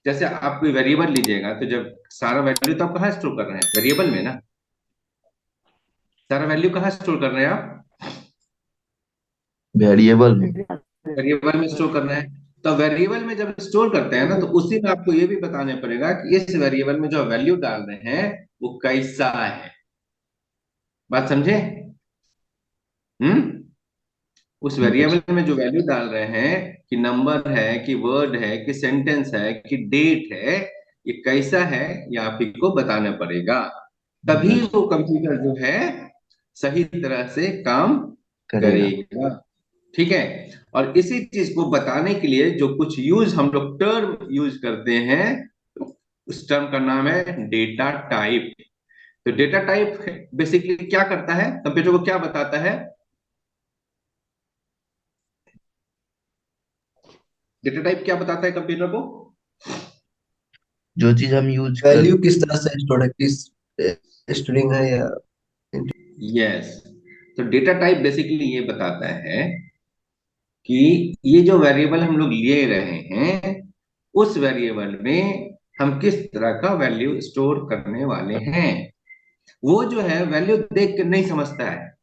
जैसे आप कोई वेरिएबल लीजिएगा तो जब सारा वैल्यू तो आप कहाँ स्टोर कर रहे हैं, वेरिएबल में ना। सारा वैल्यू कहाँ स्टोर कर रहे हैं आप, वेरिएबल में। वेरिएबल में स्टोर कर रहे हैं। तो वेरिएबल में जब स्टोर करते हैं ना, तो उसी में आपको ये भी बताने पड़ेगा कि इस वेरिएबल में जो वैल्यू डाल रहे हैं वो कैसा है। बात समझे? हम्म। उस यस। वेरिएबल में जो वैल्यू डाल रहे हैं, कि नंबर है कि वर्ड है कि सेंटेंस है कि डेट है, ये कैसा है, ये आप ही को बताना पड़ेगा। तभी यस। वो कंप्यूटर जो है सही तरह से काम करेगा। करेगा। ठीक है। और इसी चीज को बताने के लिए जो कुछ यूज हम लोग टर्म यूज करते हैं, उस टर्म का नाम है डेटा टाइप। तो डेटा टाइप बेसिकली क्या करता है, कंप्यूटर को क्या बताता है? डेटा टाइप क्या बताता है कंप्यूटर को? जो चीज हम यूज कर। वैल्यू किस तरह से स्टोर है, किस स्ट्रिंग है या यस। तो डेटा टाइप बेसिकली ये बताता है कि ये जो वेरिएबल हम लोग ले रहे हैं, उस वेरिएबल में हम किस तरह का वैल्यू स्टोर करने वाले हैं। वो जो है वैल्यू देख कर नहीं समझता है।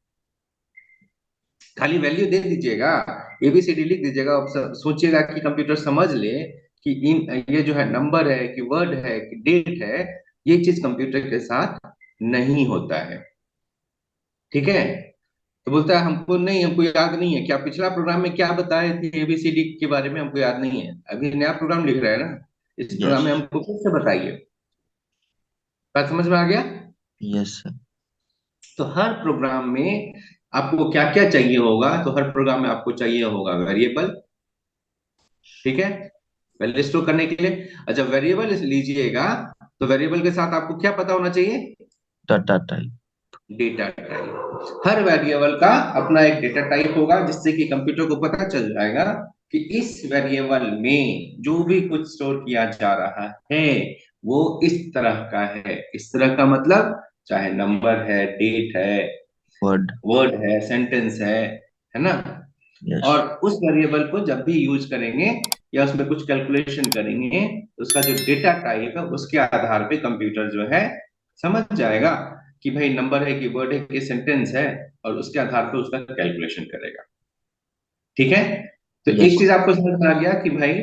खाली वैल्यू दे दीजिएगा, एबीसीडी लिख दीजिएगा, अब सोचिएगा कि कंप्यूटर समझ ले कि इन ये जो है नंबर है कि वर्ड है कि डेट है। ये चीज कंप्यूटर के साथ नहीं होता है। ठीक है। तो बोलता है हमको नहीं, हमको याद नहीं है, क्या पिछला प्रोग्राम में क्या बताए थे एबीसीडी के बारे में, हमको याद नहीं है, अभी नया प्रोग्राम लिख रहा है ना, इस प्रोग्राम यस। में हमको फिर से बताइए। बात समझ में आ गया? Yes sir. तो हर प्रोग्राम में आपको क्या क्या चाहिए होगा, तो हर प्रोग्राम में आपको चाहिए होगा वेरिएबल। ठीक है। वैल्यू स्टोर करने के लिए, और जब वेरिएबल लीजिएगा तो वेरिएबल के साथ आपको क्या पता होना चाहिए? Data type. Data type. हर वेरिएबल का अपना एक डेटा टाइप होगा, जिससे कि कंप्यूटर को पता चल जाएगा कि इस वेरिएबल में जो भी कुछ स्टोर किया जा रहा है वो इस तरह का है। इस तरह का मतलब चाहे नंबर है, डेट है, वर्ड। वर्ड है, सेंटेंस है ना। यस। और उस वेरिएबल को जब भी यूज करेंगे या उसमें कुछ कैलकुलेशन करेंगे, तो उसका जो डेटा टाइप है उसके आधार पे कंप्यूटर जो है समझ जाएगा कि भाई नंबर है कि वर्ड है कि सेंटेंस है, और उसके आधार पे उसका कैलकुलेशन करेगा। ठीक है। तो एक यस। चीज आपको समझ में आ गया कि भाई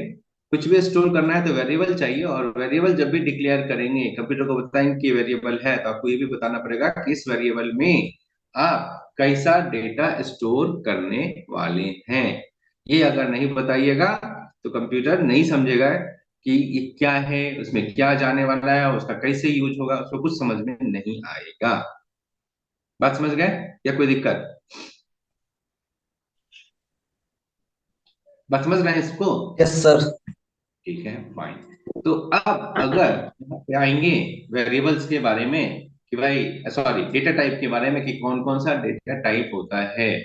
कुछ भी स्टोर करना है तो वेरिएबल चाहिए, और वेरिएबल जब भी डिक्लेयर करेंगे कंप्यूटर को बताएंगे कि वेरिएबल है, तो आपको ये भी बताना पड़ेगा कि इस वेरिएबल में आप कैसा डेटा स्टोर करने वाले हैं। ये अगर नहीं बताइएगा तो कंप्यूटर नहीं समझेगा कि ये क्या है, उसमें क्या जाने वाला है, उसका कैसे यूज होगा, उसको कुछ समझ में नहीं आएगा। बात समझ गए या कोई दिक्कत? बात समझ रहे हैं इसको? Yes sir. ठीक है, फाइन। तो अब अगर यहाँ पे आएंगे वेरिएबल्स के बारे में, कि भाई सॉरी डेटा टाइप के बारे में, कि कौन कौन सा डेटा टाइप होता है।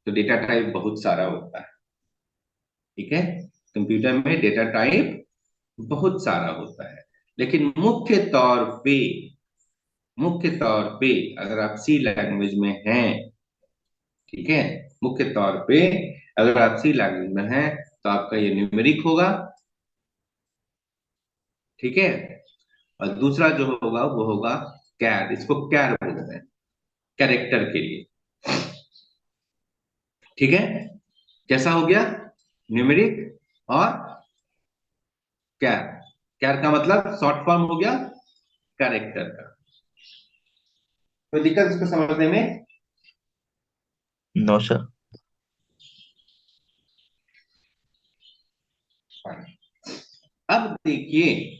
तो डेटा टाइप बहुत सारा होता है। ठीक है। कंप्यूटर में डेटा टाइप बहुत सारा होता है, लेकिन मुख्य तौर पे अगर आप सी लैंग्वेज में हैं, ठीक है, मुख्य तौर पे अगर आप सी लैंग्वेज में हैं तो आपका ये न्यूमेरिक होगा। ठीक है। और दूसरा जो होगा वो होगा कैर, इसको कैर बोलते हैं, कैरेक्टर के लिए। ठीक है। कैसा हो गया? न्यूमेरिक और कैर। कैर का मतलब शॉर्ट फॉर्म हो गया कैरेक्टर का। कोई दिक्कत इसको समझने में? No sir. अब देखिए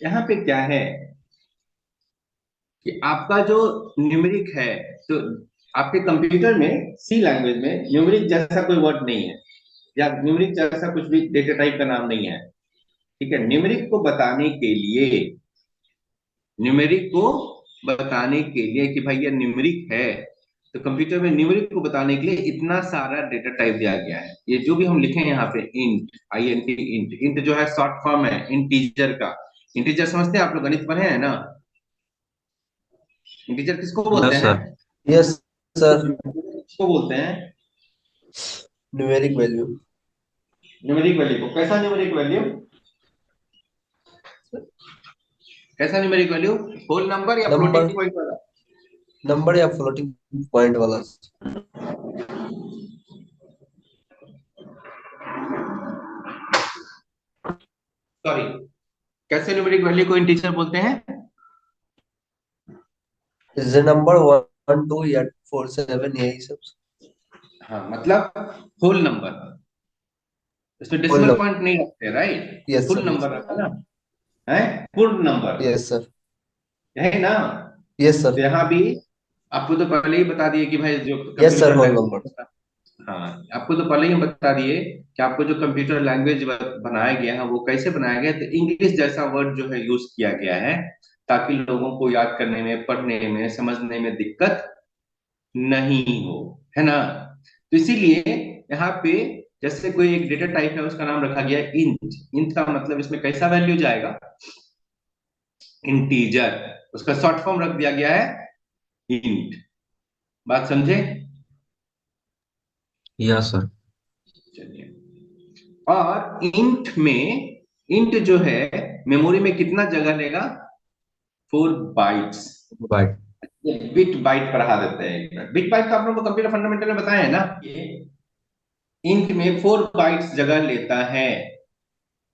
यहाँ पे क्या है, कि आपका जो न्यूमेरिक है, तो आपके कंप्यूटर में सी लैंग्वेज में न्यूमेरिक जैसा कोई वर्ड नहीं है, या न्यूमेरिक जैसा कुछ भी डेटा टाइप का नाम नहीं है। ठीक है। न्यूमेरिक को बताने के लिए कि भाई ये न्यूमेरिक है, तो कंप्यूटर में न्यूमेरिक को बताने के लिए इतना सारा डेटा टाइप दिया गया है। ये जो भी हम लिखे हैं यहाँ पे int, I N T, int, int जो है शॉर्ट फॉर्म है इंटीजर का। इंटीजर समझते हैं आप लोग, गणित पढ़े हैं ना? इंटीजर किसको बोलते यस हैं? सर। Yes sir. किसको बोलते हैं? Numeric value. न्यूमेरिक वैल्यू को कैसा न्यूमेरिक वैल्यू, कैसा न्यूमेरिक वैल्यू, होल नंबर या नंबर, फ्लोटिंग पॉइंट वाला? नंबर या फ्लोटिंग पॉइंट वाला? सॉरी, कैसे न्यूमेरिक वैल्यू को इंटीजर बोलते हैं? इज नंबर 1 2 या 4 7 यही सब? हाँ मतलब होल नंबर, इसमें होल डेसिमल नंबर। पॉइंट नहीं रखते, right? Yes full sir, yes. Number रखा ना, है पूर्ण नंबर, यस सर। है ना? Yes sir. तो यहाँ भी आपको तो पहले ही बता दिए कि भाई जो yes sir, computer whole language, number. हाँ आपको तो पहले ही बता दिए कि आपको जो कंप्यूटर लैंग्वेज बनाया गया है वो कैसे बनाया गया है। तो इंग्लिश जैसा वर्ड जो है यूज किया गया है ताकि लोगों को याद करने में, पढ़ने में, समझने में दिक्कत नहीं हो, है ना? तो इसीलिए यहाँ पे जैसे कोई एक डेटा टाइप है उसका नाम रखा गया है इंट। इंट का मतलब इसमें कैसा वैल्यू जाएगा, इंटीजर, उसका शॉर्ट फॉर्म रख दिया गया है इंट। बात समझे? Yes sir. चलिए, और इंट जो है मेमोरी में कितना जगह लेगा, 4 बाइट्स। बाइट। बिट बाइट पढ़ा देते हैं, बिट बाइट का आप लोगों को कंप्यूटर फंडामेंटल में बताया है ना, ये इंट में 4 बाइट्स जगह लेता है।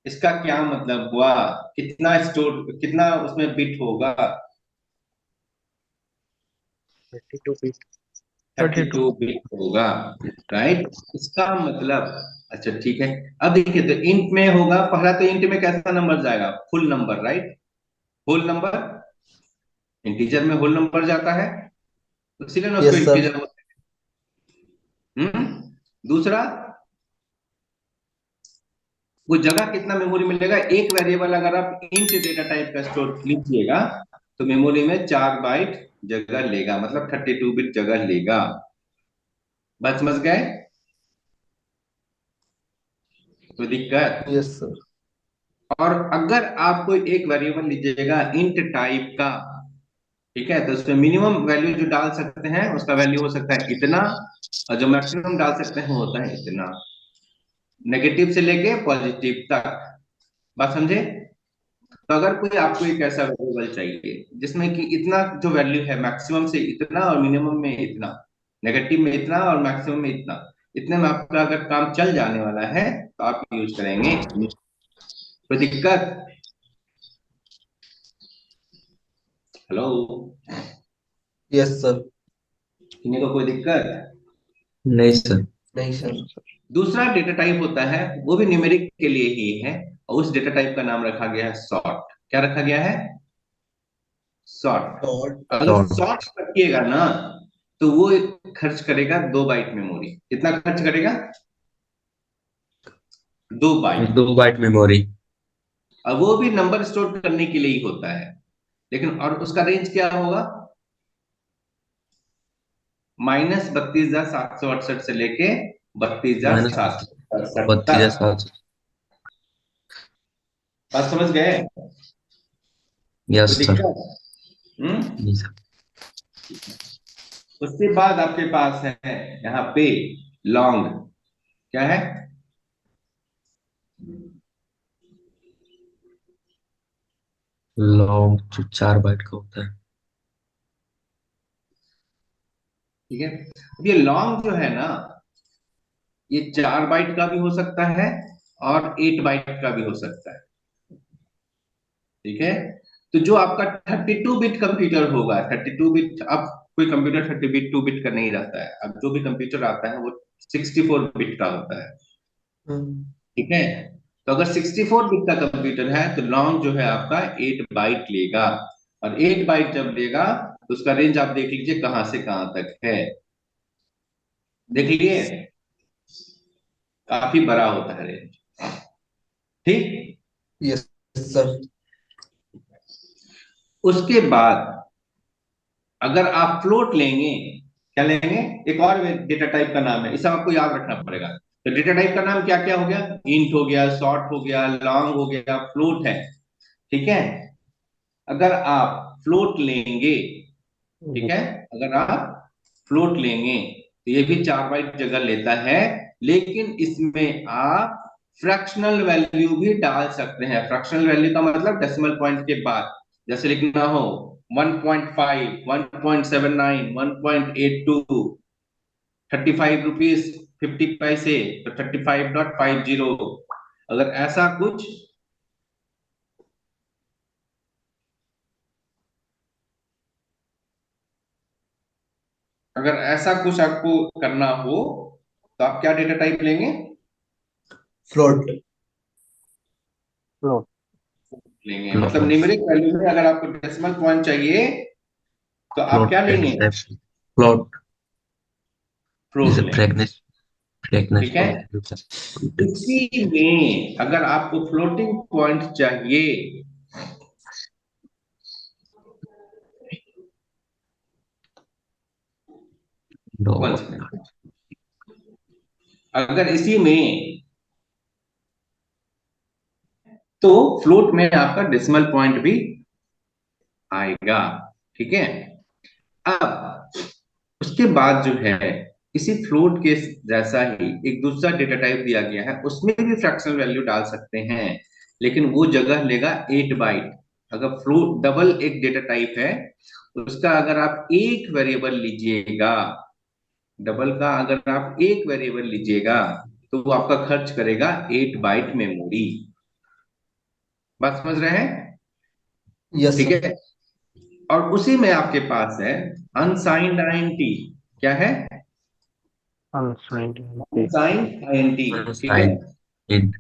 इसका क्या मतलब हुआ, कितना स्टोर, कितना उसमें बिट होगा, 32 बिट। 32। 32 बिट होगा, राइट? इसका मतलब, अच्छा ठीक है। अब देखिए तो इंट में होगा, पहला तो इंट में कैसा नंबर जाएगा, full number, right? Whole number, integer में होल नंबर जाता है, तो इसीलिए ना उसको यस सर। इंटीजर बोलते हैं। दूसरा, वो जगह कितना मेमोरी में लेगा, एक वेरिएबल अगर आप इंट डेटा टाइप का स्टोर लीजिएगा तो मेमोरी में 4 बाइट जगह लेगा, मतलब 32 बिट जगह लेगा। बात समझ गए? कोई दिक्कत? Yes sir. और अगर आप कोई एक वेरिएबल लीजिएगा इंट टाइप का, ठीक है, तो उसमें मिनिमम वैल्यू जो डाल सकते हैं उसका वैल्यू हो सकता है इतना, और जो मैक्सिमम डाल सकते हैं वो होता है इतना, नेगेटिव से लेके पॉजिटिव तक। बात समझे? तो अगर कोई आपको एक ऐसा वेरिएबल चाहिए जिसमें कि इतना जो वैल्यू है मैक्सिमम से इतना और मिनिमम में इतना, नेगेटिव में इतना और मैक्सिमम में इतना, इतने में आपका अगर काम चल जाने वाला है तो आप यूज करेंगे। कोई दिक्कत? Hello, yes sir. किन्हीं को कोई दिक्कत? नहीं सर। नहीं सर। दूसरा डेटा टाइप होता है, वो भी न्यूमेरिक के लिए ही है, और उस डेटा टाइप का नाम रखा गया है सॉर्ट। क्या रखा गया है? सॉर्ट। डॉट। अगर डॉट। सॉर्ट रखिएगा ना तो वो खर्च करेगा 2 बाइट मेमोरी। कितना खर्च करेगा? 2 बाइट। 2 bite memory. अब वो भी नंबर स्टोर करने के लिए ही होता है, लेकिन और उसका रेंज क्या होगा, -32,768 से लेके बत्तीस हजार माइनस सात सौ अड़सठ 32 तक। 700। बात समझ गए? यस कोई सर। दिक्कत? हम्म। जी सर। उसके बाद आपके पास है यहाँ पे लॉन्ग। क्या है? लॉन्ग जो 4 बाइट का होता है। ठीक है, अब ये लॉन्ग जो है ना, ये 4 बाइट का भी हो सकता है और 8 बाइट का भी हो सकता है। ठीक है, तो जो आपका 32 बिट कंप्यूटर होगा, 32 बिट, अब कोई कंप्यूटर 32 बिट का नहीं रहता है, अब जो भी कंप्यूटर आता है वो 64 बिट का होता है। ठीक है, तो अगर 64 बिट का कंप्यूटर है तो लॉन्ग जो है आपका 8 बाइट लेगा, और 8 बाइट जब लेगा तो उसका रेंज आप देख लीजिए कहां से कहां तक है। देख लीजिए, काफी बड़ा होता है रेंज। ठीक, यस सर। उसके बाद अगर आप फ्लोट लेंगे, क्या लेंगे, एक और डेटा टाइप का नाम है, इसे आपको याद रखना पड़ेगा। तो डेटा टाइप का नाम क्या क्या हो गया, इंट हो गया, शॉर्ट हो गया, लॉन्ग हो गया, फ्लोट है। ठीक है, अगर आप फ्लोट लेंगे, ठीक है, अगर आप फ्लोट लेंगे तो ये भी 4 बाइट जगह लेता है, लेकिन इसमें आप फ्रैक्शनल वैल्यू भी डाल सकते हैं। फ्रैक्शनल वैल्यू का मतलब डेसिमल पॉइंट के बाद, जैसे लिखना हो 1.5, 1.79, 1.82, 35 रुपीज 50 पैसे, तो 35.50। अगर ऐसा कुछ अगर ऐसा कुछ आपको करना हो तो आप क्या डेटा टाइप लेंगे? फ्लोट। फ्लोट। लेंगे फ्लोट मतलब न्यूमेरिक वैल्यू में अगर आपको डेसिमल पॉइंट चाहिए तो आप फ्लोट क्या लेंगे? फ्लोट फ्लोट जैसे लेंगे। फ्रैक्नेस ठीक है। पॉइंट। इसी में अगर आपको फ्लोटिंग पॉइंट चाहिए One second. अगर इसी में तो फ्लोट में आपका डेसिमल पॉइंट भी आएगा। ठीक है। अब उसके बाद जो है, इसी फ्लोट के जैसा ही एक दूसरा डेटा टाइप दिया गया है, उसमें भी फ्रैक्शनल वैल्यू डाल सकते हैं, लेकिन वो जगह लेगा 8 बाइट। अगर फ्लोट डबल एक डेटा टाइप है, उसका अगर आप एक वेरिएबल लीजिएगा, डबल का अगर आप एक वेरिएबल लीजिएगा, तो वो आपका खर्च करेगा 8 बाइट मेमोरी। बात समझ रहे हैं? यस ठीक सर। है। और उसी में आपके पास है अनसाइंड आईएनटी। क्या है? Unsigned unsigned INT. ठीक है। साइन इंट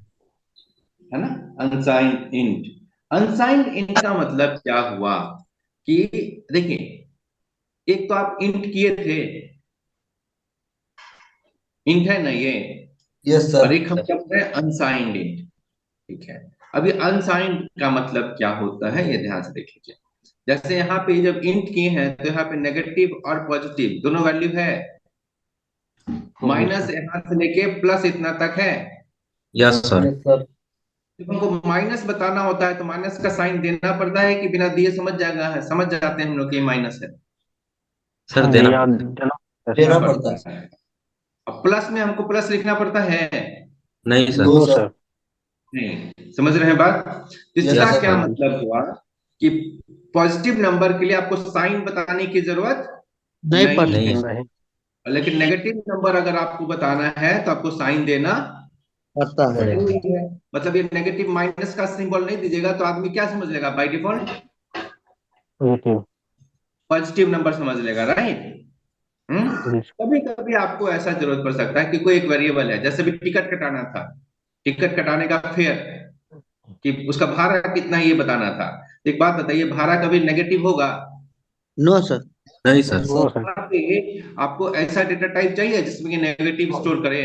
है ना? Unsigned int. अनसाइंड इंट का मतलब क्या हुआ कि देखिए, एक तो आप इंट किए थे, इंट है ना ये, यस और सर। एक हम क्या बोल रहे हैं? Unsigned int. ठीक है। अभी अनसाइंड का मतलब क्या होता है, ये ध्यान से देख लीजिए। जैसे यहाँ पे जब इंट किए हैं तो यहाँ पे नेगेटिव और पॉजिटिव दोनों वैल्यू है, माइनस यहाँ से लेके प्लस इतना तक है। Yes sir. Yes sir. जब हमको माइनस बताना होता है तो माइनस का साइन देना पड़ता है कि बिना दिए समझ जाएगा, है समझ जाते हैं हम लोग कि माइनस है? सर देना दिया पड़ता है। देना देना देना पड़ता पड़ता है। है। अब प्लस में हमको प्लस लिखना पड़ता है? नहीं sir. No no sir. Sir. नहीं। समझ रहे हैं बात? यस इसका यस क्या सर। सर। मतलब हुआ कि पॉजिटिव नंबर के लिए आपको साइन बताने की जरूरत नहीं नहीं पड़ता है, नहीं सर। नहीं। लेकिन नेगेटिव नंबर अगर आपको बताना है तो आपको साइन देना पड़ता है। पड़ेगा। जरूरी है। मतलब ये नेगेटिव माइनस का सिंबल नहीं दीजिएगा तो आदमी क्या समझ लेगा? By default positive. Positive number समझ लेगा, राइट? कभी कभी आपको ऐसा जरूरत पड़ सकता है कि कोई एक वेरिएबल है, जैसे भी टिकट कटाना था, टिकट कटाने का फेयर, कि उसका भाड़ा कितना है ये बताना था। एक बात बताइए, भाड़ा कभी नेगेटिव होगा? No sir. नहीं नहीं सर। No sir. सर। वहां पे आपको ऐसा डेटा टाइप चाहिए जिसमें कि नेगेटिव स्टोर करे?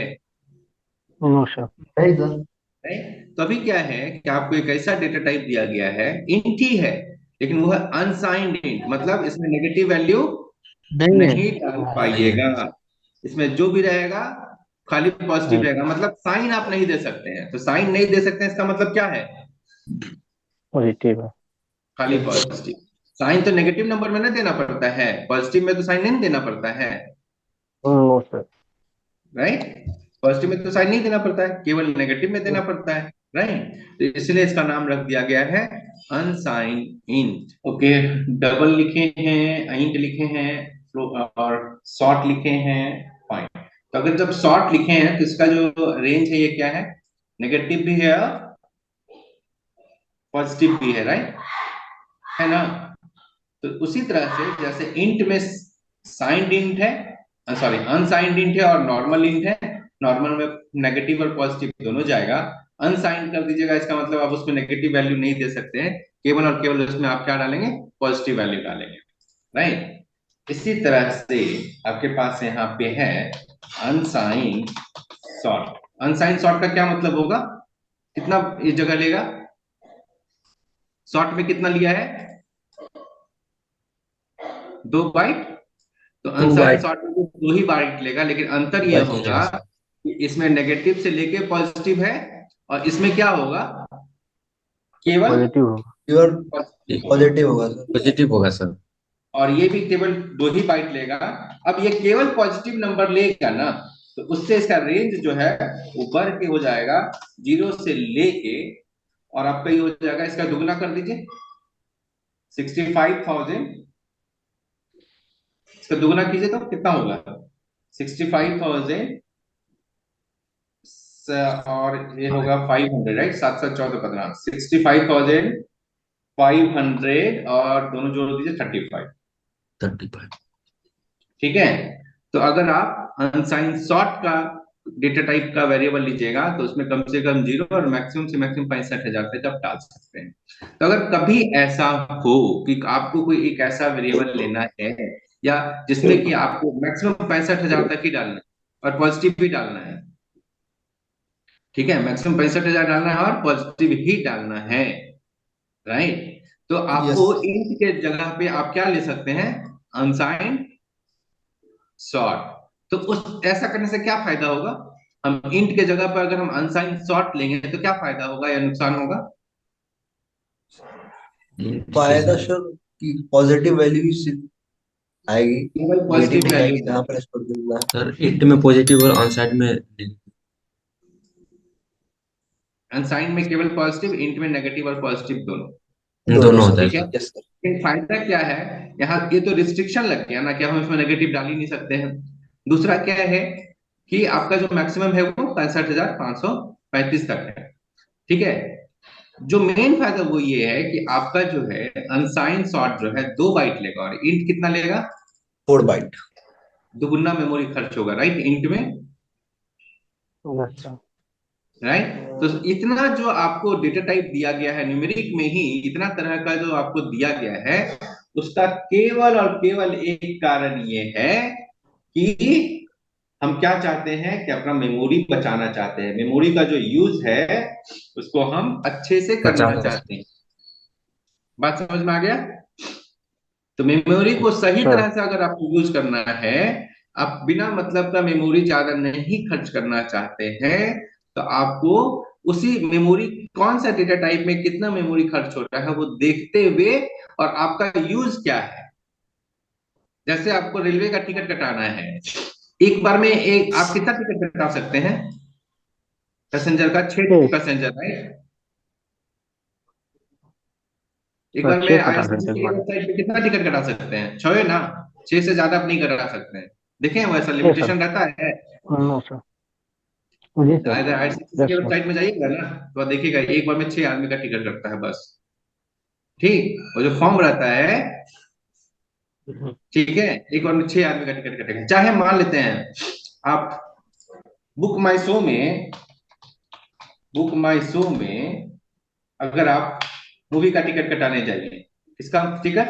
No sir. नहीं सर। नहीं। तो अभी क्या है कि आपको एक ऐसा डेटा टाइप दिया गया है, इंट ही है, लेकिन वो है अनसाइंड इंट, मतलब इसमें नेगेटिव वैल्यू नहीं है। नहीं डाल नहीं है। पाइएगा। इसमें जो भी रहेगा खाली पॉजिटिव नहीं। रहेगा, मतलब साइन आप नहीं दे सकते हैं। तो साइन नहीं दे सकते हैं इसका मतलब क्या है? पॉजिटिव है। खाली पॉजिटिव। साइन तो नेगेटिव नंबर में नहीं देना पड़ता है, पॉजिटिव में तो साइन नहीं देना पड़ता है, नो सर। राइट? पॉजिटिव में तो साइन नहीं देना पड़ता है, केवल नेगेटिव में देना पड़ता है, राइट? तो इसलिए इसका नाम रख दिया गया है अनसाइंड इंट। ओके। डबल लिखे हैं, इंट लिखे हैं, और शॉर्ट लिखे हैं, फाइन। तो अगर जब शॉर्ट लिखे हैं तो इसका जो रेंज है ये क्या है? नेगेटिव भी है और पॉजिटिव भी है, राइट? है ना? तो उसी तरह से जैसे इंट में साइंड इंट है, सॉरी अनसाइंड इंट है और नॉर्मल इंट है, नॉर्मल में नेगेटिव और पॉजिटिव दोनों जाएगा। अनसाइंड कर दीजिएगा, इसका मतलब आप उसमें नेगेटिव वैल्यू नहीं दे सकते हैं, केवल और केवल उसमें आप क्या डालेंगे? पॉजिटिव वैल्यू डालेंगे, राइट? इसी तरह से आपके पास यहाँ पे है अनसाइंड सॉर्ट। अनसाइंड सॉर्ट का क्या मतलब होगा? कितना इस जगह लेगा? शॉर्ट में कितना लिया है? 2 बाइट। तो टू अनसाइन बाइट। सॉर्ट में भी 2 ही बाइट लेगा, लेकिन अंतर यह बाइक होगा लेगा सर। कि इसमें नेगेटिव से लेके पॉजिटिव है, और इसमें क्या होगा? केवल पॉजिटिव होगा। प्योर पॉजिटिव होगा। पॉजिटिव होगा सर। पॉजिटिव होगा सर। और ये भी केवल 2 ही बाइट लेगा। अब ये केवल पॉजिटिव नंबर लेगा ना, तो उससे इसका रेंज जो है वो बढ़ के हो जाएगा 0 से लेके, और आपका ये हो जाएगा, इसका दुगना कर दीजिए 65,000, इसका दुगना कीजिए तो कितना होगा 65,000 और ये होगा 500, राइट, 7 7 14 15, 65,500 और दोनों जोड़ दीजिए 35। 35। ठीक है। तो अगर आप अनसाइन सॉर्ट का डेटा टाइप का वेरिएबल लीजिएगा तो उसमें कम से कम 0 और मैक्सिमम से मैक्सिमम 65,000 तक आप डाल सकते हैं। तो अगर कभी ऐसा हो कि आपको कोई एक ऐसा वेरिएबल लेना है या जिसमें कि आपको मैक्सिमम 65,000 तक ही डालना है और पॉजिटिव भी डालना है, ठीक है, मैक्सिमम 65,000 डालना है और पॉजिटिव ही डालना है, राइट, तो यस आपको इंट के जगह पे आप क्या ले सकते हैं, अनसाइंड सॉर्ट। तो उस ऐसा करने से क्या फायदा होगा, हम इंट के जगह पर अगर हम अनसाइंड सॉर्ट लेंगे तो क्या फायदा होगा या नुकसान होगा। ये ठीक है फायदा सर। सर कि पॉजिटिव वैल्यू ही आएगी, केवल नेगेटिव पॉजिटिव नहीं वैल्यू आएगी जहां पर स्टोर करना है। सर इंट में पॉजिटिव और अनसाइड में अनसाइंड में केवल पॉजिटिव, इंट में नेगेटिव और पॉजिटिव दोनों। दोनों दोनों होता सर। है ठीक है। सर। Yes sir. लेकिन फायदा क्या है, यहाँ ये तो रिस्ट्रिक्शन लग गया ना कि हम इसमें नेगेटिव डाल ही नहीं सकते हैं। दूसरा क्या है कि आपका जो मैक्सिमम है वो 65,535 तक है। ठीक है। जो मेन फायदा वो ये है कि आपका जो है अनसाइन सॉर्ट जो है 2 बाइट लेगा और इंट कितना लेगा, 4 बाइट। दुगुना मेमोरी खर्च होगा, राइट, इंट में, यस सर। राइट। तो इतना जो आपको डेटा टाइप दिया गया है न्यूमेरिक में ही, इतना तरह का जो आपको दिया गया है, उसका केवल और केवल एक कारण ये है कि हम क्या चाहते हैं कि अपना मेमोरी बचाना चाहते हैं, मेमोरी का जो यूज है उसको हम अच्छे से करना पचास। चाहते हैं। बात समझ में आ गया। तो मेमोरी को सही सर तरह से अगर आपको यूज करना है, आप बिना मतलब का मेमोरी ज्यादा नहीं खर्च करना चाहते हैं, तो आपको उसी मेमोरी, कौन सा डेटा टाइप में कितना मेमोरी खर्च हो रहा है वो देखते हुए, और आपका यूज क्या है। जैसे आपको रेलवे का टिकट कटाना है, एक बार में एक आप कितना टिकट कटा सकते हैं पैसेंजर का, 6 6 पैसेंजर, राइट। एक सर बार में 6 कटा सकते आईआरसीटीसी एक की बार। वेबसाइट पे कितना टिकट कटा सकते हैं, 6 है ना, 6 से ज्यादा आप नहीं कटा सकते हैं। देखें वैसा 6 सर। लिमिटेशन रहता है। No sir. जी सर। अगर आईआरसीटीसी की यस सर। वेबसाइट में जाइएगा ना तो आप देखिएगा एक बार में 6 आदमी का टिकट कटता है बस। ठीक, और जो फॉर्म रहता है, ठीक है, एक बार में 6 आदमी का टिकट कटेगा। चाहे मान लेते हैं आप बुक माई शो में, बुक माई शो में अगर आप मूवी का टिकट कटाने जाइए, किसका टिकट,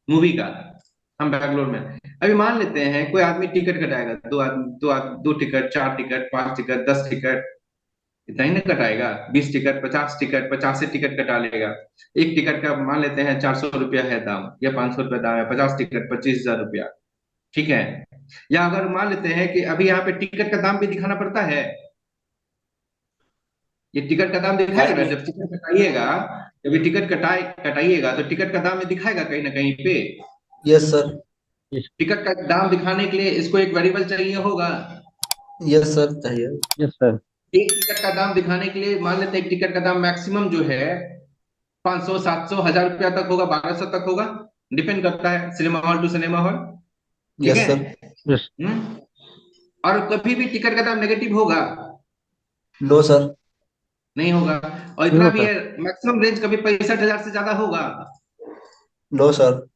मूवी का, हम बैंगलोर में, अभी मान लेते हैं कोई आदमी टिकट कटाएगा, दो टिकट, 4 टिकट, 5 टिकट, 10 टिकट, इतना ही ना कटाएगा, 20 टिकट, 50 टिकट, 50 से टिकट कटा लेगा। एक टिकट का मान लेते हैं 400 रुपया है दाम या 500 रुपया दाम है, 50 टिकट 25,000 रुपया। ठीक है। या अगर मान लेते हैं कि अभी यहाँ पे टिकट का दाम भी दिखाना पड़ता है, ये टिकट का दाम दिखाएगा ना जब टिकट कटाइएगा, जब ये टिकट कटाइएगा तो टिकट का दाम ये दिखाएगा कहीं ना कहीं पे। Yes sir. टिकट का दाम दिखाने के लिए इसको एक वेरिएबल चाहिए होगा। यस सर चाहिए। Yes sir. एक टिकट का दाम दिखाने के लिए मान लेते हैं एक टिकट का दाम मैक्सिमम जो है 500, 700, 1,000 रुपया तक होगा, 1,200 तक होगा, डिपेंड करता है cinema hall to cinema hall. ठीक यस है। सर। यस। और कभी भी टिकट का दाम नेगेटिव होगा, नो सर। नहीं होगा। और इतना नो भी सर। है, मैक्सिमम रेंज कभी 65,000 से ज्यादा होगा। No sir.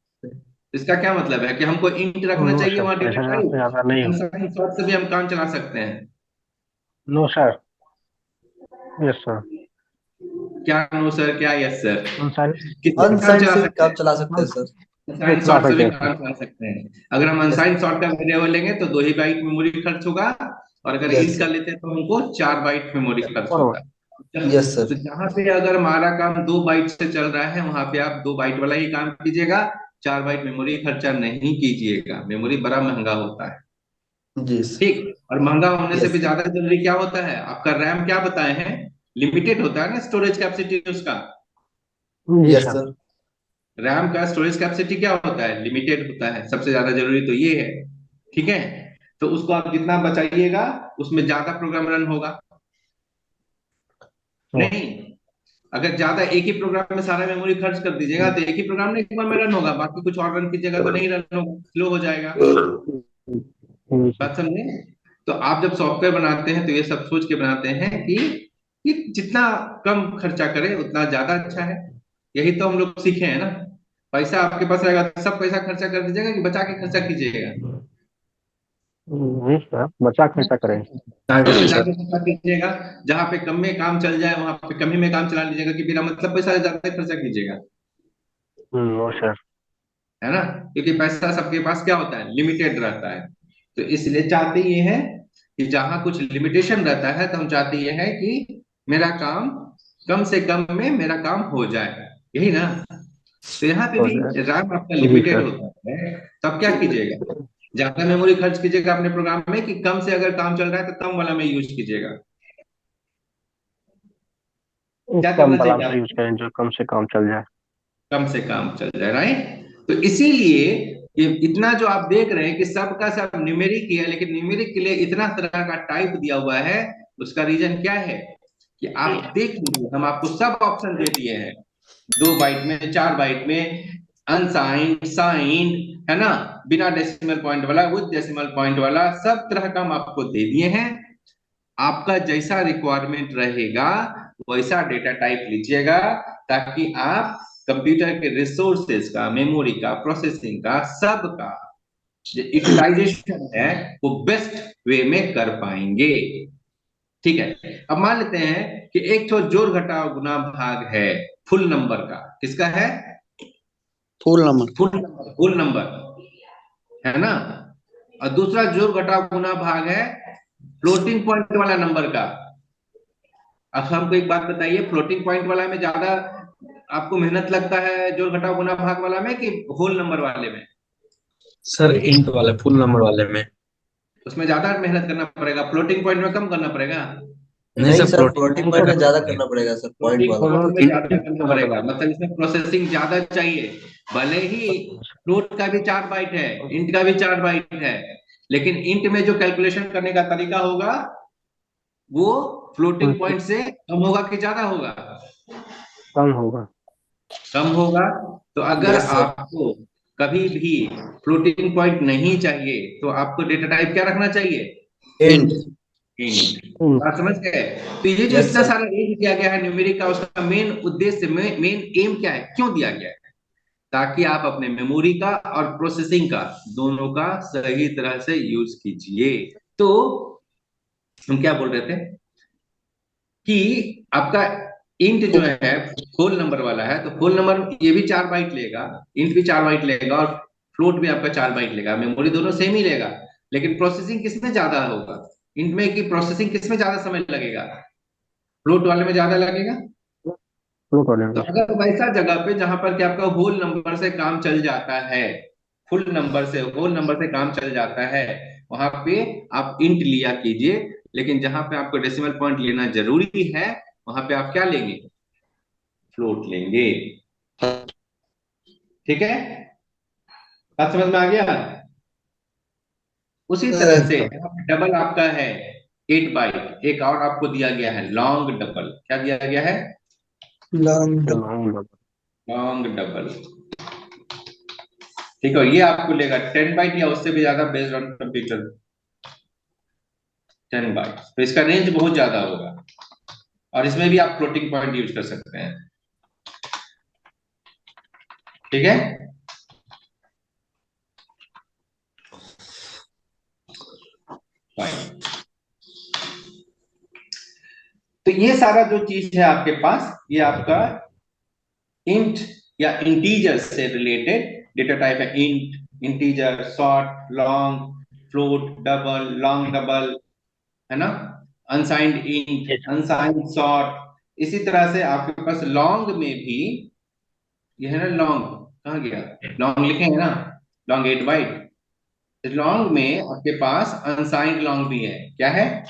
इसका क्या मतलब है कि हमको इंट रखना नो चाहिए सर, वहां डेटा 65,000 से टाइप, ज्यादा नहीं होगा। अनसाइन सॉर्ट से भी हम काम चला सकते हैं। No sir. Yes sir. क्या नो सर, क्या यस सर, अनसाइन किससे भी काम अनसाइंड चला से भी सकते काम हैं, चला सकते हैं सर। अनसाइन चला शॉर्ट से सकते भी हैं सर। काम चला सकते हैं। अगर हम यस। अनसाइन शॉर्ट का वेरिएबल लेंगे तो 2 ही बाइट मेमोरी खर्च होगा, और अगर यस इंट का सर। लेते हैं तो हमको 4 बाइट मेमोरी खर्च और होगा। Yes sir. तो जहां पे अगर हमारा काम 2 बाइट से चल रहा है वहां पे आप 2 बाइट वाला ही काम कीजिएगा, 4 बाइट मेमोरी खर्चा नहीं कीजिएगा, मेमोरी बड़ा महंगा होता है। जी ठीक, सर। और महंगा होने से यस। भी ज्यादा जरूरी क्या होता है, आपका रैम क्या बताए हैं, लिमिटेड होता है ना स्टोरेज कैपेसिटी उसका। जी यस सर। सर। रैम का स्टोरेज कैपेसिटी क्या होता है, लिमिटेड होता है, सबसे ज्यादा जरूरी तो ये है। ठीक है। तो उसको आप जितना बचाइएगा उसमें ज्यादा प्रोग्राम रन होगा। नहीं, अगर ज्यादा एक ही प्रोग्राम में सारा मेमोरी खर्च कर दीजिएगा तो एक ही प्रोग्राम में एक बार में रन होगा, बाकी कुछ और रन कीजिएगा तो नहीं रन होगा, स्लो हो जाएगा। जी सर। बात समझे? तो आप जब सॉफ्टवेयर बनाते हैं तो ये सब सोच के बनाते हैं कि जितना कम खर्चा करे उतना ज्यादा अच्छा है। यही तो हम लोग सीखे हैं ना। पैसा आपके पास रहेगा तो सब पैसा खर्चा कर दीजिएगा कि बचा के खर्चा कीजिएगा? जी सर, बचा खर्चा करें। बचा के खर्चा कीजिएगा। जहां पे कम में काम चल जाए वहां पे कम ही में काम चला लीजिएगा, कि बिना मतलब पैसा ज्यादा खर्चा कीजिएगा। No sir. है ना? क्योंकि पैसा सबके पास क्या होता है, लिमिटेड रहता है। तो इसलिए चाहते ये है कि जहां कुछ लिमिटेशन रहता है तो हम चाहते ये है कि मेरा काम कम से कम में मेरा काम हो जाए, यही ना? तो यहाँ पे हो भी जाए। रैम आपका जी लिमिटेड सर। होता है, तो आप क्या कीजिएगा, ज्यादा मेमोरी खर्च कीजिएगा अपने प्रोग्राम में, कि कम से अगर काम चल रहा है तो कम वाला में यूज कीजिएगा? क्या कम करना वाला चाहिए में यूज आपको? करें जो कम से कम चल जाए। कम से कम चल जाए, राइट? तो इसीलिए ये इतना जो आप देख रहे हैं कि सबका सब न्यूमेरिक ही है, लेकिन न्यूमेरिक के लिए इतना तरह का टाइप दिया हुआ है। उसका रीजन क्या है कि आप देख लीजिए, हम आपको सब ऑप्शन दे दिए हैं, 2 बाइट में, 4 बाइट में, अनसाइंड, साइंड, है ना, बिना डेसिमल पॉइंट वाला, विद डेसिमल पॉइंट वाला, सब तरह का हम आपको दे दिए हैं। आपका जैसा रिक्वायरमेंट रहेगा वैसा डेटा टाइप लीजिएगा, ताकि आप कंप्यूटर के रिसोर्सेज का, मेमोरी का, प्रोसेसिंग का, सब का जो यूटिलाइजेशन है वो बेस्ट वे में कर पाएंगे। ठीक है? अब मान लेते हैं कि एक तो जोड़ घटाव गुना भाग है फुल नंबर का, किसका है? Full number. फुल नंबर, है ना? और दूसरा जोड़ घटाव गुना भाग है फ्लोटिंग पॉइंट वाला नंबर का। अब हमको एक बात बताइए, फ्लोटिंग पॉइंट वाला में ज्यादा आपको मेहनत लगता है जोड़ घटाव गुना भाग वाला में, कि होल नंबर वाले में? सर इंट वाले फुल नंबर वाले में। उसमें ज्यादा मेहनत करना पड़ेगा, फ्लोटिंग पॉइंट में कम करना पड़ेगा। नहीं नहीं सर, सर, फ्लोटिंग फ्लोटिंग नहीं पॉइंट सर, में ज्यादा करना पड़ेगा सर, पॉइंट फ्लोटिंग वाला। पॉइंट में ज्यादा इंट करना वाला पड़ेगा, करना मतलब इसमें प्रोसेसिंग ज्यादा चाहिए। भले ही फ्लोट का भी 4 बाइट है, इंट का भी 4 बाइट है, लेकिन इंट में जो कैलकुलेशन करने का तरीका होगा वो फ्लोटिंग पड़ेगा। पॉइंट से कम होगा कि ज्यादा होगा? कम होगा। कम होगा। तो अगर यस सर। आपको कभी भी फ्लोटिंग पॉइंट नहीं चाहिए तो आपको डेटा टाइप क्या रखना चाहिए? इंट। इंट। इंट। बात समझ गए? तो ये जो यस इतना सर। सारा रेंज दिया गया है न्यूमेरिक का, उसका मेन उद्देश्य, मेन एम क्या है, क्यों दिया गया है? ताकि आप अपने मेमोरी का और प्रोसेसिंग का, दोनों का सही तरह से यूज कीजिए। तो हम क्या बोल रहे थे कि आपका इंट जो है होल नंबर वाला है, तो होल नंबर ये भी 4 बाइट लेगा, इंट भी 4 बाइट लेगा, और फ्लोट भी आपका 4 बाइट लेगा, मेमोरी दोनों सेम ही लेगा। लेकिन प्रोसेसिंग किसमें ज्यादा होगा, इंट में, कि प्रोसेसिंग किसमें ज्यादा समय लगेगा? फ्लोट वाले में ज्यादा लगेगा। फ्लोट वाले तो में सर। अगर वैसा जगह पे जहां पर कि आपका होल नंबर से काम चल जाता है, फुल नंबर से, होल नंबर से काम चल जाता है, वहां पे आप इंट लिया कीजिए। लेकिन जहां पे आपको डेसिमल पॉइंट लेना जरूरी है वहां पे आप क्या लेंगे? फ्लोट लेंगे। ठीक है? बात समझ में आ गया? उसी तरह से एकदम। डबल आपका है 8 बाइट, एक और आपको दिया गया है लॉन्ग डबल। क्या दिया गया है? Long. Long double. Long double. ठीक है, ये आपको लेगा 10 बाइट या उससे भी ज्यादा, बेस्ड ऑन कंप्यूटर, 10 बाइट। तो इसका रेंज बहुत ज्यादा होगा, और इसमें भी आप फ्लोटिंग पॉइंट यूज कर सकते हैं। ठीक है? फाइन। तो ये सारा जो चीज है आपके पास, ये आपका इंट या इंटीजर से रिलेटेड डेटा टाइप है। Int, integer, short, long, float, double, long double, है ना, अनसाइंड इंट, अनसाइंड शॉर्ट। इसी तरह से आपके पास लॉन्ग में भी ये है ना, लॉन्ग कहाँ गया, लॉन्ग लिखे हैं ना, लॉन्ग 8 बाइट। लॉन्ग में आपके पास अनसाइंड लॉन्ग भी है, क्या है?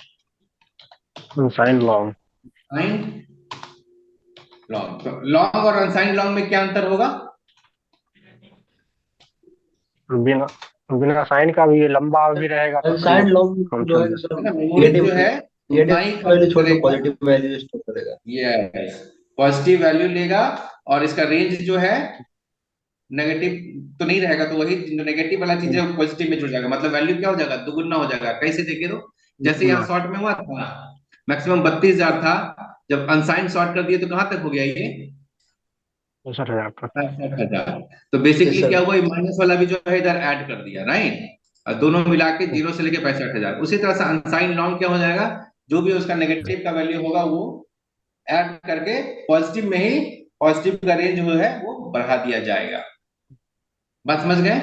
Sign long. Signed long. तो लॉन्ग और अनसाइंड लॉन्ग में क्या अंतर होगा? बिना बिना साइन का भी ये लंबा भी रहेगा तो फिर अनसाइंड लॉन्ग हम जो है समझे। सर है ना, मेमोरी नेगेटिव जो है नेगेटिव उतना ही वैल्यू खर्च छोड़ के करेगा। पॉजिटिव वैल्यू स्टोर करेगा। ये पॉजिटिव वैल्यू लेगा और इसका रेंज जो है नेगेटिव तो नहीं रहेगा, तो वही जो नेगेटिव वाला चीज है वो पॉजिटिव में जुड़ जाएगा, मतलब वैल्यू क्या हो जाएगा, दुगुना हो जाएगा। कैसे देखे तो, जैसे यहाँ दुगुना शॉर्ट में हुआ था, मैक्सिमम 32,000 था, जब अनसाइन शॉर्ट कर दिए तो कहां तक हो गया ये, 65,000 का। 65,000। तो यस बेसिकली सर। क्या हुआ, माइनस वाला भी जो है इधर ऐड कर दिया, राइट, और दोनों मिला के 0 से लेके 65,000। उसी तरह से अनसाइन लॉन्ग क्या हो जाएगा, जो भी उसका नेगेटिव का वैल्यू होगा वो ऐड करके पॉजिटिव में ही पॉजिटिव का रेंज जो है वो बढ़ा दिया जाएगा। बात समझ गए।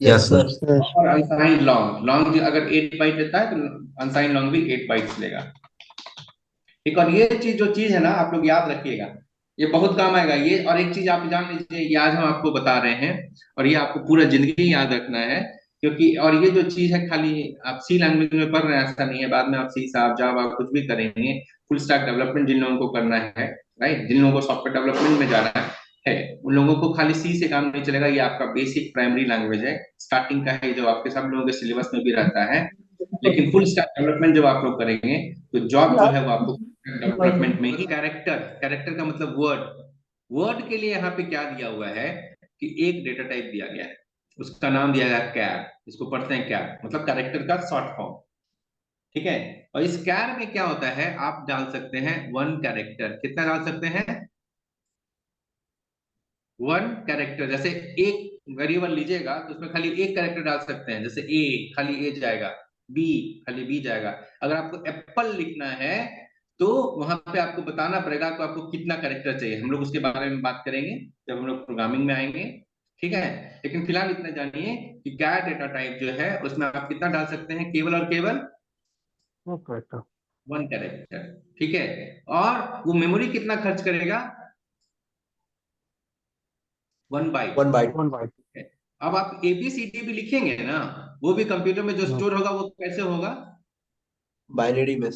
Yes yes sir. सर। और अनसाइन लॉन्ग, लॉन्ग अगर 8 बाइट लेता है तो अनसाइन लॉन्ग भी 8 बाइट्स लेगा। एक और ये चीज जो चीज है ना, आप लोग याद रखिएगा, ये बहुत काम आएगा ये। और एक चीज आप जान लीजिए, ये आज हम आपको बता रहे हैं और ये आपको पूरा जिंदगी याद रखना है, क्योंकि और ये जो चीज है खाली आप सी लैंग्वेज में पढ़ रहे हैं ऐसा नहीं है, बाद में आप सी शार्प जावा कुछ भी करेंगे, फुल स्टैक डेवलपमेंट जिन लोगों को करना है, राइट, जिन लोगों को सॉफ्टवेयर डेवलपमेंट में जाना है, उन लोगों को खाली सी से काम नहीं चलेगा। ये आपका बेसिक प्राइमरी लैंग्वेज है, स्टार्टिंग का है, जो आपके सब लोगों के सिलेबस में भी रहता है। लेकिन फुल स्टैक डेवलपमेंट जब आप लोग करेंगे तो जॉब जो है वो आपको डेवलपमेंट में ही, कैरेक्टर, कैरेक्टर का मतलब वर्ड, वर्ड के लिए यहाँ पे क्या दिया हुआ है कि एक डेटा टाइप दिया गया है, उसका नाम दिया गया है कैर, इसको पढ़ते हैं कैर, मतलब कैरेक्टर का शॉर्ट फॉर्म, ठीक है। और इस कैर में क्या होता है, आप डाल सकते हैं वन कैरेक्टर, कितना डाल सकते हैं, वन कैरेक्टर। जैसे एक वेरिएबल लीजिएगा तो उसमें खाली एक कैरेक्टर डाल सकते हैं, जैसे ए खाली ए जाएगा, बी खाली बी जाएगा। अगर आपको एप्पल लिखना है तो वहां पे आपको बताना पड़ेगा कि आपको कितना कैरेक्टर चाहिए, हम लोग उसके बारे में बात करेंगे जब हम लोग प्रोग्रामिंग में आएंगे, ठीक है। लेकिन फिलहाल इतना जानिए कि क्या डेटा टाइप जो है उसमें आप कितना डाल सकते हैं, केवल और केवल ओके तो वन कैरेक्टर, ठीक है। और वो मेमोरी कितना खर्च करेगा, 1 बाइट। 1 बाइट। 1 बाइट। अब आप एबीसीडी भी लिखेंगे ना, वो भी कंप्यूटर में जो स्टोर होगा वो कैसे होगा, बाइनरी में।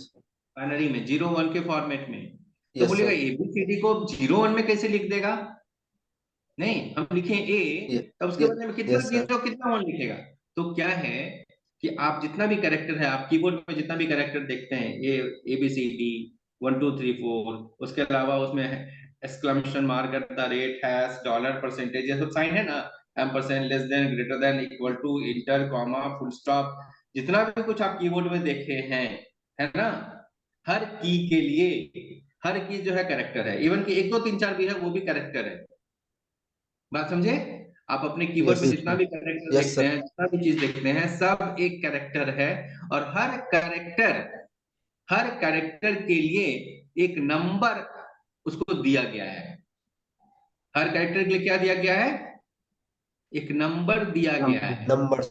बाइनरी में, 0 1 के फॉर्मेट में। तो यस बोलिएगा सर। एबीसीडी को 0 1 में कैसे लिख देगा, नहीं, हम लिखें ए, ये तब उसके बदले में कितना यस सर। जीरो कितना वन लिखेगा। तो क्या है कि आप जितना भी कैरेक्टर है, आप कीबोर्ड में जितना भी कैरेक्टर देखते हैं, ए एबीसीडी 1 2 3 4, उसके अलावा उसमें exclamation mark, at the rate, hash, dollar, percentage, ये सब साइन है ना, ampersand, less than, greater than, equal to, enter, comma, full stop, जितना भी कुछ आप कीबोर्ड में देखे हैं, है ना, हर की के लिए हर की जो है कैरेक्टर है, इवन कि 1 2 3 4 भी है वो भी कैरेक्टर है। बात समझे। आप अपने कीबोर्ड यस में जितना भी कैरेक्टर यस देखते सर। हैं, जितना भी चीज देखते हैं, सब एक कैरेक्टर है। और हर कैरेक्टर के लिए एक नंबर उसको दिया गया है, हर कैरेक्टर के लिए क्या दिया गया है, एक नंबर दिया गया है। नंबर।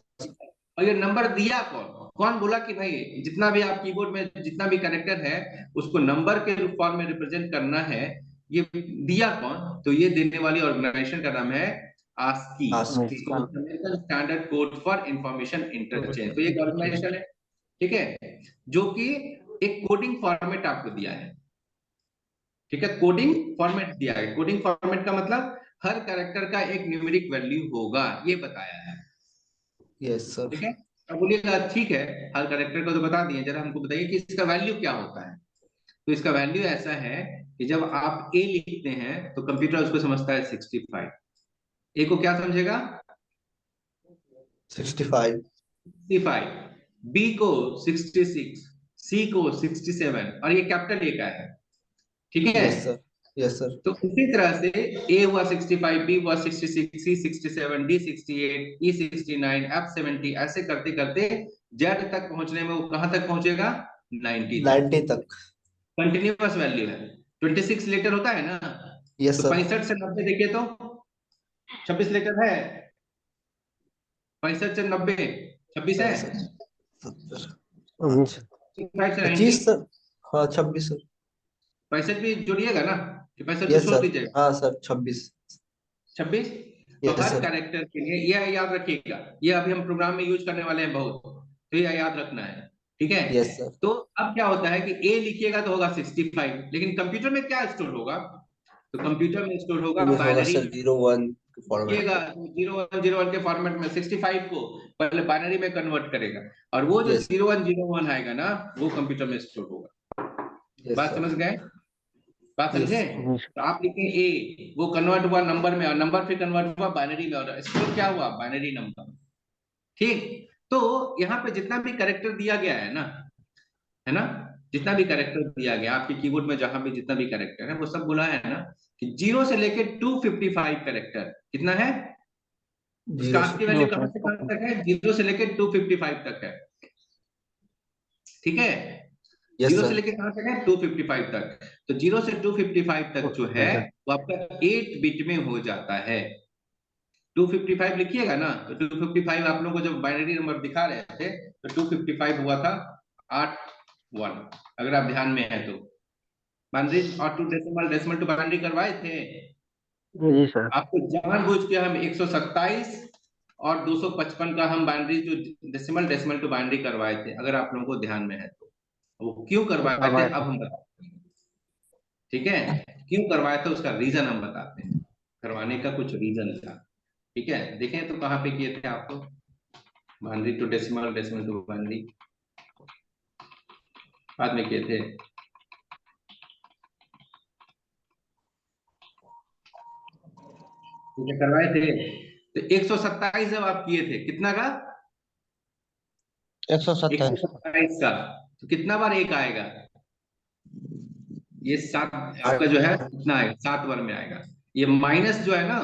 और ये नंबर दिया कौन, कौन बोला कि भाई जितना भी आप कीबोर्ड में जितना भी कैरेक्टर है उसको नंबर के फॉर्म में रिप्रेजेंट करना है, ये दिया कौन, तो ये देने वाली ऑर्गेनाइजेशन का नाम है आस्की, आस्की। जिसको American standard code for information interchange. तो ये एक ऑर्गेनाइजेशन है, ठीक है, जो कि एक कोडिंग फॉर्मेट आपको दिया है, ठीक है, कोडिंग फॉर्मेट दिया है। कोडिंग फॉर्मेट का मतलब हर कैरेक्टर का एक न्यूमेरिक वैल्यू होगा, ये बताया है, यस ठीक सर। है। अब बोलिएगा ठीक है, हर कैरेक्टर को तो बता दिए, जरा हमको बताइए कि इसका वैल्यू क्या होता है। तो इसका वैल्यू ऐसा है कि जब आप ए लिखते हैं तो कंप्यूटर उसको समझता है 65, ए को क्या समझेगा, 65। 65, बी को 66, सी को 67, और ये कैपिटल ए का है, ठीक है। Yes sir. Yes sir. तो इसी तरह से ए हुआ 65, बी हुआ 66, सी 67, डी 68, ई 69, एफ 70, ऐसे करते करते जेड तक पहुंचने में वो कहां तक पहुंचेगा, 90 तक। 90 तक। कंटिन्यूअस वैल्यू है, 26 लेटर होता है ना, यस तो सर। 65 से 90 देखिए तो 26 लेटर है, 65 से 90 26 है, 65 70। 20। अच्छा। 65 से 90, 25 सर। हाँ 26 सर। 65 भी जोड़िएगा ना, कि 65 को यस छोड़ सर। दीजिएगा, हाँ सर 26। 26। तो यस हर सर। कैरेक्टर के लिए यह याद रखिएगा, ये अभी हम प्रोग्राम में यूज करने वाले हैं बहुत, तो यह याद रखना है, ठीक है। Yes sir. तो अब क्या होता है कि ए लिखिएगा तो होगा 65, लेकिन कंप्यूटर में क्या स्टोर होगा, तो कंप्यूटर में स्टोर होगा ये होगा बाइनरी, सर 01। फॉर्मेट लिखिएगा 0101 के फॉर्मेट में 65 को पहले बाइनरी में कन्वर्ट करेगा, और वो जो यस 0101 आएगा ना वो कंप्यूटर में स्टोर होगा। यस बात सर समझ गए? बात यस समझे? जी सर। तो आप लिखें ए, वो कन्वर्ट हुआ नंबर में, और नंबर फिर कन्वर्ट हुआ बाइनरी में, और स्टोर क्या हुआ? Binary number. ठीक। तो यहाँ पे जितना भी कैरेक्टर दिया गया है ना, जितना भी कैरेक्टर दिया गया आपके कीबोर्ड में, जहां भी जितना भी कैरेक्टर है वो सब बोला है ना कि 0 से लेके 255 कैरेक्टर कितना है, उसका जीरो से आपकी वैल्यू कहां से कहां तक है? 0 से लेके 255 तक है। ठीक है, यस 0 से सर लेके कहां तक है? 255 तक। तो 0 से 255 तक जो है वो आपका 8 बिट में हो जाता है। 255 लिखिएगा ना, तो 255 आप लोगों को जब बाइनरी नंबर दिखा रहे थे तो 255 हुआ था 8 1, अगर आप ध्यान में है तो। बाइनरी और to decimal, decimal to binary करवाए थे जी सर। आपको, जानबूझ के हम 127 और 255 का हम बाइनरी जो डेसिमल, डेसिमल टू बाइनरी करवाए थे, अगर आप लोगों को ध्यान में है तो। वो क्यों करवाए थे अब हम बताते हैं। ठीक है, क्यों करवाए थे उसका रीजन हम बताते हैं, करवाने का कुछ रीजन था। ठीक है, देखें तो कहाँ पे किए थे आपको, binary to decimal, decimal to binary बाद में किए थे। ठीक है, करवाए थे। तो 127 जब आप किए थे कितना का? 127 127 का। तो कितना बार एक आएगा? ये 7 आपका 8 जो है कितना आएगा? 7 बार में आएगा। ये माइनस जो है ना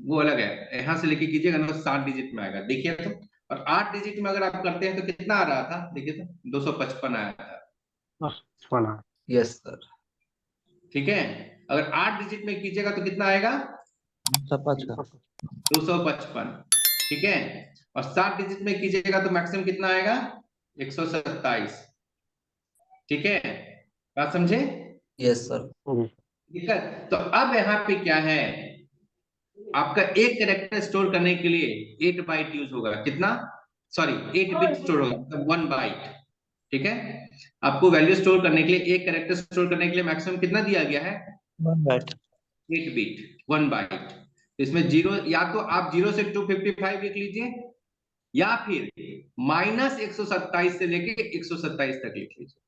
वो अलग है, यहां से लेके कीजिएगा ना 7 डिजिट में आएगा, देखिए तो। और 8 डिजिट में अगर आप करते हैं तो कितना आ रहा था? देखिए तो 255 आया था। बना। यस सर ठीक है, अगर 8 डिजिट में कीजिएगा तो कितना आएगा? 5 का 255। ठीक है, और 7 डिजिट में कीजिएगा तो मैक्सिमम कितना आएगा? 127। ठीक है, बात समझे? यस सर ठीक है, तो अब यहाँ पे क्या है, आपका एक कैरेक्टर स्टोर करने के लिए 8 बाइट यूज होगा। कितना? सॉरी, 8 बिट स्टोर होगा, मतलब 1 बाइट। ठीक है, आपको वैल्यू स्टोर करने के लिए, एक कैरेक्टर स्टोर करने के लिए मैक्सिमम कितना दिया गया है? 1 बाइट 8 बिट 1 बाइट। तो इसमें जीरो, या तो आप 0 से 255 लिख लीजिए, या फिर -127 से लेके 127 तक लिख लीजिए।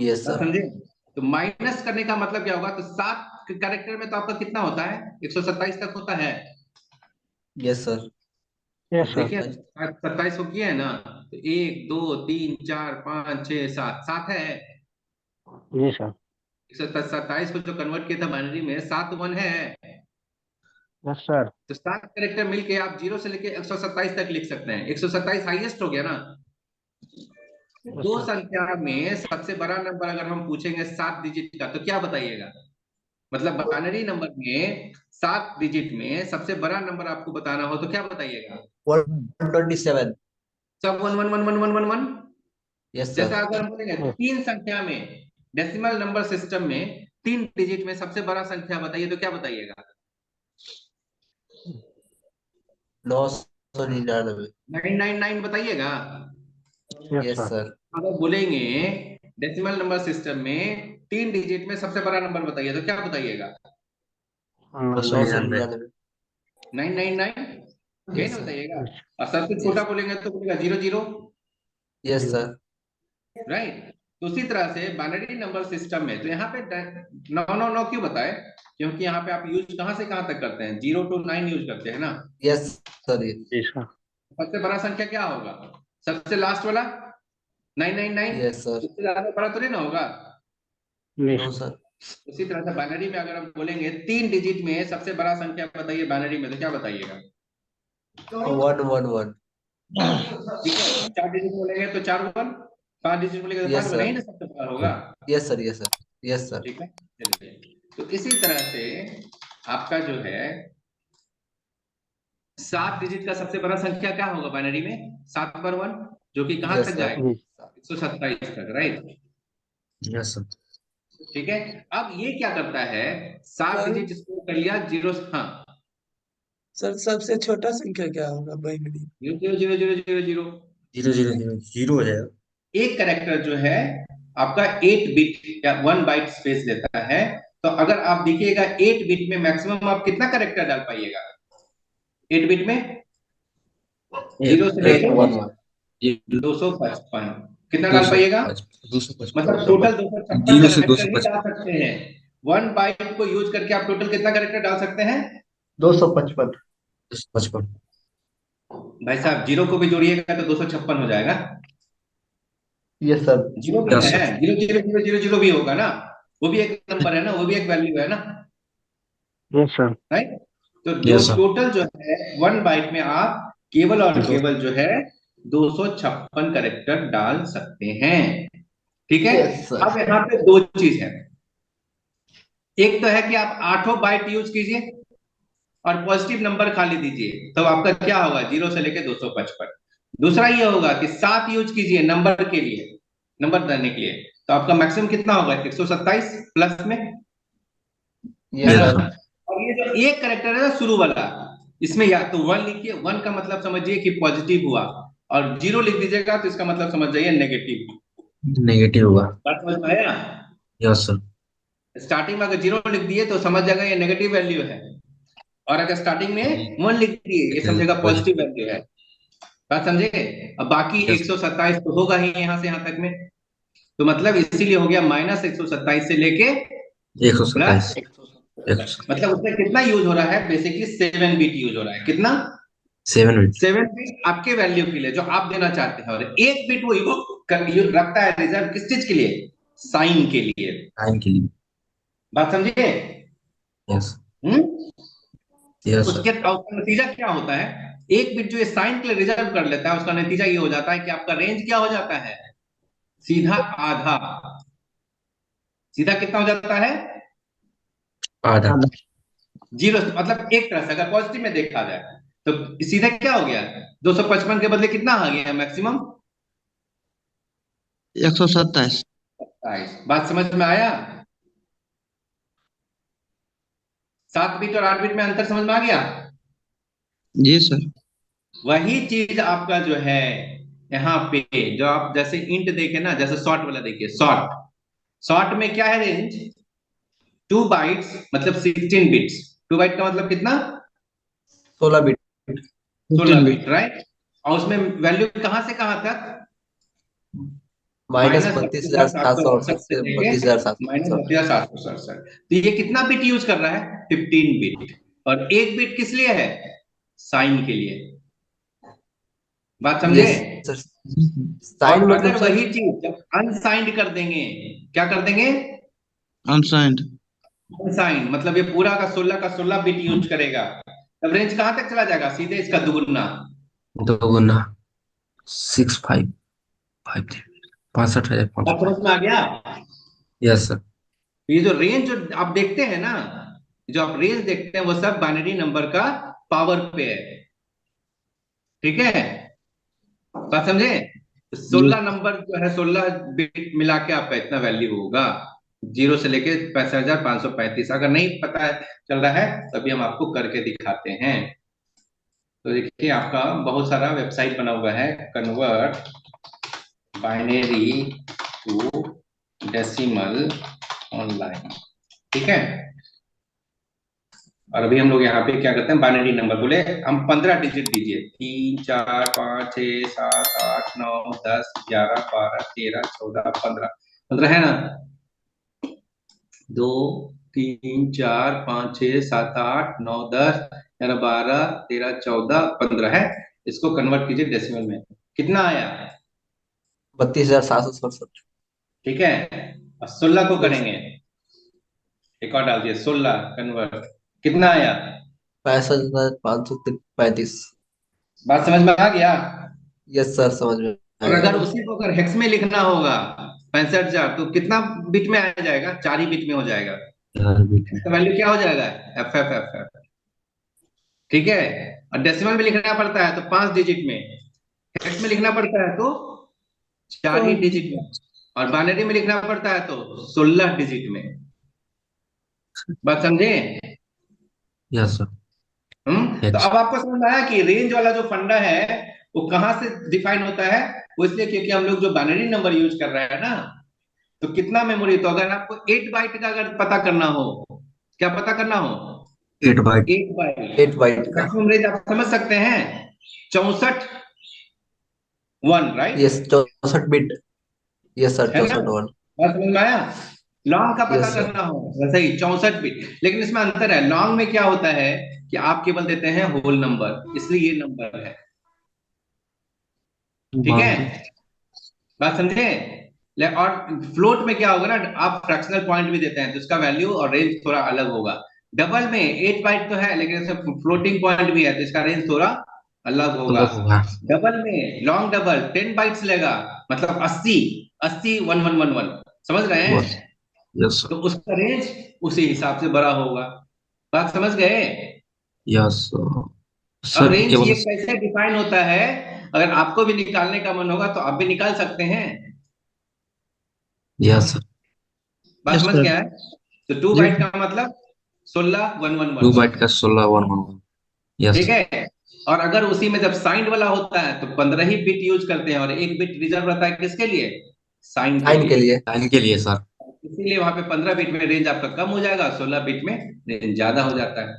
यस बात सर समझे? तो माइनस करने का मतलब क्या होगा? तो 7 कैरेक्टर में तो आपका कितना होता है? 127 तक होता है। Yes sir yes sir. देखिए 27 को किया है ना, तो 1 2 3 4 5 6 7, 7 है। जी सर। 127 को जो कन्वर्ट किया था बाइनरी में, 7 1 है। Yes sir. तो 7 कैरेक्टर मिलके आप 0 से लेके 127 तक लिख सकते हैं। 127 हाईएस्ट हो गया ना। यस दो सर। संख्या में सबसे बड़ा नंबर अगर हम पूछेंगे 7 डिजिट का, तो क्या बताइएगा? मतलब बाइनरी नंबर में 7 डिजिट में सबसे बड़ा नंबर आपको बताना हो तो क्या बताइएगा? 127 सब 1 1 1 1 1 1 1। यस जैसा सर अगर हम बोलेंगे तीन संख्या में, डेसिमल नंबर सिस्टम में 3 डिजिट में सबसे बड़ा संख्या बताइए, तो क्या बताइएगा? 999 999 बताइएगा। Yes yes sir. सर अगर बोलेंगे डेसिमल नंबर सिस्टम में 3 डिजिट में सबसे बड़ा नंबर बताइए, तो क्या बताइएगा? 999। 999 999, यही यस ना सर बताइएगा। और सबसे छोटा यस बोलेंगे तो बोलेगा 00। Yes sir right. तो उसी तरह से बाइनरी नंबर सिस्टम में तो यहाँ पे 999 क्यों बताए? क्योंकि यहाँ पे आप यूज कहाँ से कहाँ तक करते हैं? 0 to 9 यूज करते हैं ना। यस सर जी सर। सबसे बड़ा संख्या क्या होगा? सबसे लास्ट वाला 999। यस सर उससे ज्यादा बड़ा तो नहीं ना होगा। जी नो सर। सर उसी तरह से बाइनरी में अगर हम बोलेंगे 3 डिजिट में सबसे बड़ा संख्या बताइए बाइनरी में, तो क्या बताइएगा? 111 ठीक है, 4 डिजिट बोलेंगे तो 4 1, 5 डिजिट बोलेंगे तो 5 यस 1, सर नहीं ना सबसे बड़ा होगा। Yes sir yes sir yes sir ठीक है, चलिए। तो इसी तरह से आपका जो है 7 डिजिट का सबसे बड़ा संख्या क्या होगा बाइनरी में? 7 पर 1, जो कि कहां यस तक सर जाएगा? 127 तक, राइट। Yes sir. ठीक है, अब ये क्या करता है, 7 सर डिजिट स्कोर कर लिया, जीरो, हाँ, सर सबसे छोटा संख्या क्या होगा बाइनरी? 0 0 0 0 0 0। 0 0 0 0 हो जाएगा। एक कैरेक्टर जो है आपका 8 बिट या 1 बाइट स्पेस लेता है, तो अगर आप देखिएगा 8 बिट में मैक्सिमम आप कितना करेक्टर डाल पाइएगा 8 बिट में? जीरो से एक लेके 811 255 कितना दो डाल सौ पाइएगा? पाँच 255 मतलब टोटल 256 जीरो से करेक्टर ही 255 डाल सकते हैं। 1 बाइट को यूज करके आप टोटल कितना करेक्टर डाल सकते हैं? 255। 255 भाई साहब जीरो को भी जोड़िएगा तो 256 हो जाएगा। Yes sir. जीरो भी यस है, sir zero zero zero zero zero भी होगा ना, वो भी एक नंबर है ना, वो भी एक वैल्यू है ना, यस सर। राइट? तो जो यस सर टोटल जो है 1 बाइट में आप केवल और दो केवल जो है 256 करेक्टर डाल सकते हैं। ठीक है। Yes sir. अब यहाँ पे दो चीज है, एक तो है कि आप 8 बाइट यूज कीजिए और पॉजिटिव नंबर खाली दीजिए, तो आपका क्या होगा 0 से लेके 255। दूसरा ये होगा कि 7 यूज कीजिए नंबर के लिए, नंबर देने के लिए, तो आपका मैक्सिमम कितना होगा 127 प्लस में, है यस ना? Yes sir. सर और ये जो एक करेक्टर है ना शुरू वाला, इसमें या तो 1 लिखिए, 1 का मतलब समझिए कि पॉजिटिव हुआ, और 0 लिख दीजिएगा तो इसका मतलब समझ जाइए नेगेटिव। नेगेटिव होगा। बात समझ में आया? यस सर स्टार्टिंग में अगर 0 लिख दिए तो समझ जाएगा ये नेगेटिव वैल्यू है, और अगर स्टार्टिंग में 1 लिख दिए ये समझेगा पॉजिटिव पॉजिटिव वैल्यू है। बात समझे? अब बाकी यस 127 तो होगा ही यहाँ से यहाँ तक में, तो मतलब इसीलिए हो गया -127 से लेके प्लस, 127 मतलब उसमें कितना यूज हो रहा है बेसिकली 7 बिट यूज हो रहा है। कितना? 7 बिट 7 बिट आपके वैल्यू के लिए जो आप देना चाहते हैं, और 1 बिट वो रखता है रिजर्व किस चीज के लिए? साइन के लिए। टाइम के लिए। बात समझिए? यस हम्म। यस उसके सर उसका नतीजा क्या होता है, 1 बिट जो ये साइन के लिए रिजर्व कर लेता है, उसका नतीजा ये हो जाता है कि आपका रेंज क्या हो जाता है? सीधा आधा। सीधा कितना हो जाता है? आधा। आधा। 0, मतलब एक तरह से अगर पॉजिटिव में देखा जाए तो सीधा क्या हो गया, 255 के बदले कितना आ गया मैक्सिमम? 127। 27। बात समझ में आया? 7 बिट और 8 बिट में अंतर समझ में आ गया? जी सर। वही चीज आपका जो है यहाँ पे, जो आप जैसे इंट देखे ना, जैसे शॉर्ट वाला देखिए, शॉर्ट, शॉर्ट में क्या है रेंज? 2 बाइट्स मतलब 16 बिट्स। 2 बाइट का मतलब कितना? 16 बिट। 16 15 bit, right? और उसमें वैल्यू कहां से कहां तक? माइनस माइनस बत्तीस बत्तीस हजार हजार सात सात सौ सौ अड़सठ अड़सठ से से लेके 32,767। -32,767। तो ये कितना बिट यूज कर रहा है? 15 बिट। और 1 बिट किस लिए है? साइन के लिए। बात समझे? Yes sir. और साइन मतलब अगर सर। वही चीज जब अनसाइंड कर देंगे, क्या कर देंगे? अनसाइंड। अनसाइंड मतलब ये पूरा का 16 बिट यूज करेगा, तब रेंज कहां तक चला जाएगा? सीधे इसका दुगुना। दो गुना 6553 बात समझ 65,505। में आ गया? यस सर ये जो रेंज जो आप देखते हैं ना, जो आप रेंज देखते हैं वो सब बाइनरी नंबर का पावर पे है। ठीक है? बात समझे? जी। 16 नंबर जो है, 16 बिट मिला के आपका इतना वैल्यू होगा, 0 से लेके 65,535। अगर नहीं पता चल रहा है तभी हम आपको करके दिखाते हैं। तो देखिए आपका बहुत सारा वेबसाइट बना हुआ है, convert binary to decimal online. ठीक है? और अभी हम लोग यहाँ पे क्या करते हैं, बाइनरी नंबर बोले हम 15 डिजिट दीजिए, 3 4 5 6 7 8 9 10 11 12 13 14 15। 15 है ना? 2 3 4 5 6 7 8 9 10 11 12 13 14 15 है। इसको कन्वर्ट कीजिए डेसिमल में, कितना आया? 32,767। ठीक है। और 16 को यस। करेंगे, एक और डाल दिए 16 कन्वर्ट, कितना आया? 65,535। बात समझ में आ गया? यस सर, समझ में आ और गया। अगर उसी को अगर हेक्स में लिखना होगा 65,000, तो कितना बिट में आ जाएगा? 4 ही बिट में हो जाएगा। 4 बिट में। तो वैल्यू क्या हो जाएगा? F F F F. ठीक है। और डेसिमल में लिखना पड़ता है तो 5 डिजिट में, हेक्स में लिखना पड़ता है तो 4 ही डिजिट में, और बाइनरी में लिखना पड़ता है तो 16 डिजिट में। बात समझे? यस सर तो नेक्स्ट। अब आपको समझ में आया कि रेंज वाला जो फंडा है वो कहां से डिफाइन होता है? वो इसलिए क्योंकि हम लोग जो बाइनरी नंबर यूज कर रहे हैं ना, तो कितना मेमोरी, तो अगर आपको 8 बाइट का अगर पता करना हो, क्या पता करना हो, 8 बाइट। 8 बाइट, 8 बाइट का। मैक्सिमम रेंज आप समझ सकते हैं, 64 1, right, yes, 64 bit. Yes sir, है ना, 64 1। बात समझ में आया। लॉन्ग का पता यस सर। करना हो वैसे ही 64 बिट, लेकिन इसमें अंतर है, लॉन्ग में क्या होता है कि आप केवल देते हैं होल नंबर, इसलिए ये नंबर है, ठीक है, मान लो। बात समझे। और फ्लोट में क्या होगा ना, आप फ्रैक्शनल पॉइंट भी देते हैं तो इसका वैल्यू और रेंज थोड़ा अलग होगा। डबल में 8 बाइट तो है, लेकिन इसमें फ्लोटिंग पॉइंट भी है तो इसका रेंज थोड़ा अलग होगा। अलग होगा। डबल में लॉन्ग डबल 10 बाइट्स लेगा, मतलब 80, 80 1111, समझ रहे हैं, बस। यस तो सर। उसका रेंज उसी हिसाब से बड़ा होगा। बात समझ गए। Yes sir. अब सर रेंज केवल। ये कैसे डिफाइन होता है, अगर आपको भी निकालने का मन होगा तो आप भी निकाल सकते हैं। Yes sir. बात यस समझ सर। क्या है, तो टू जी बाइट का मतलब 16 1111, 2 बाइट का 16 1 1। यस ठीक सर। है। और अगर उसी में जब साइंड वाला होता है तो 15 ही बिट यूज करते हैं, और एक बिट रिजर्व रहता है किसके लिए, साइन के साइन के लिए, लिए। टाइम के लिए सर। इसीलिए वहां पे 15 बिट में रेंज आपका कम हो जाएगा, 16 बिट में रेंज ज्यादा हो जाता है,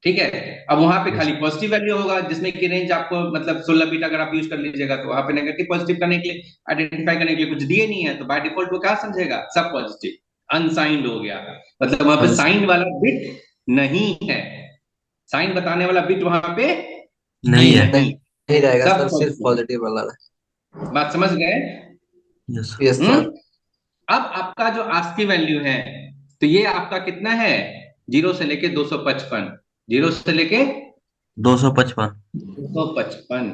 ठीक है। अब वहां पे यस। खाली पॉजिटिव वैल्यू होगा, जिसमें कि रेंज आपको मतलब 16 बिट अगर आप यूज कर लीजिएगा तो वहां पे नेगेटिव पॉजिटिव करने के लिए, आइडेंटिफाई करने के लिए कुछ दिए नहीं है, तो बाय डिफॉल्ट वो क्या समझेगा, सब पॉजिटिव, अनसाइंड हो गया, मतलब वहां पे आंसर साइन वाला बिट नहीं है, साइन बताने वाला बिट वहां पे नहीं है। नहीं, नहीं, नहीं रहेगा सब सर, सिर्फ पॉजिटिव। पॉजिटिव वाला। बात समझ गए। Yes sir. यस हम्म। सर। अब आपका जो आस्की वैल्यू है, तो ये आपका कितना है, 0 से लेके 255, 0 से लेके 255। 255,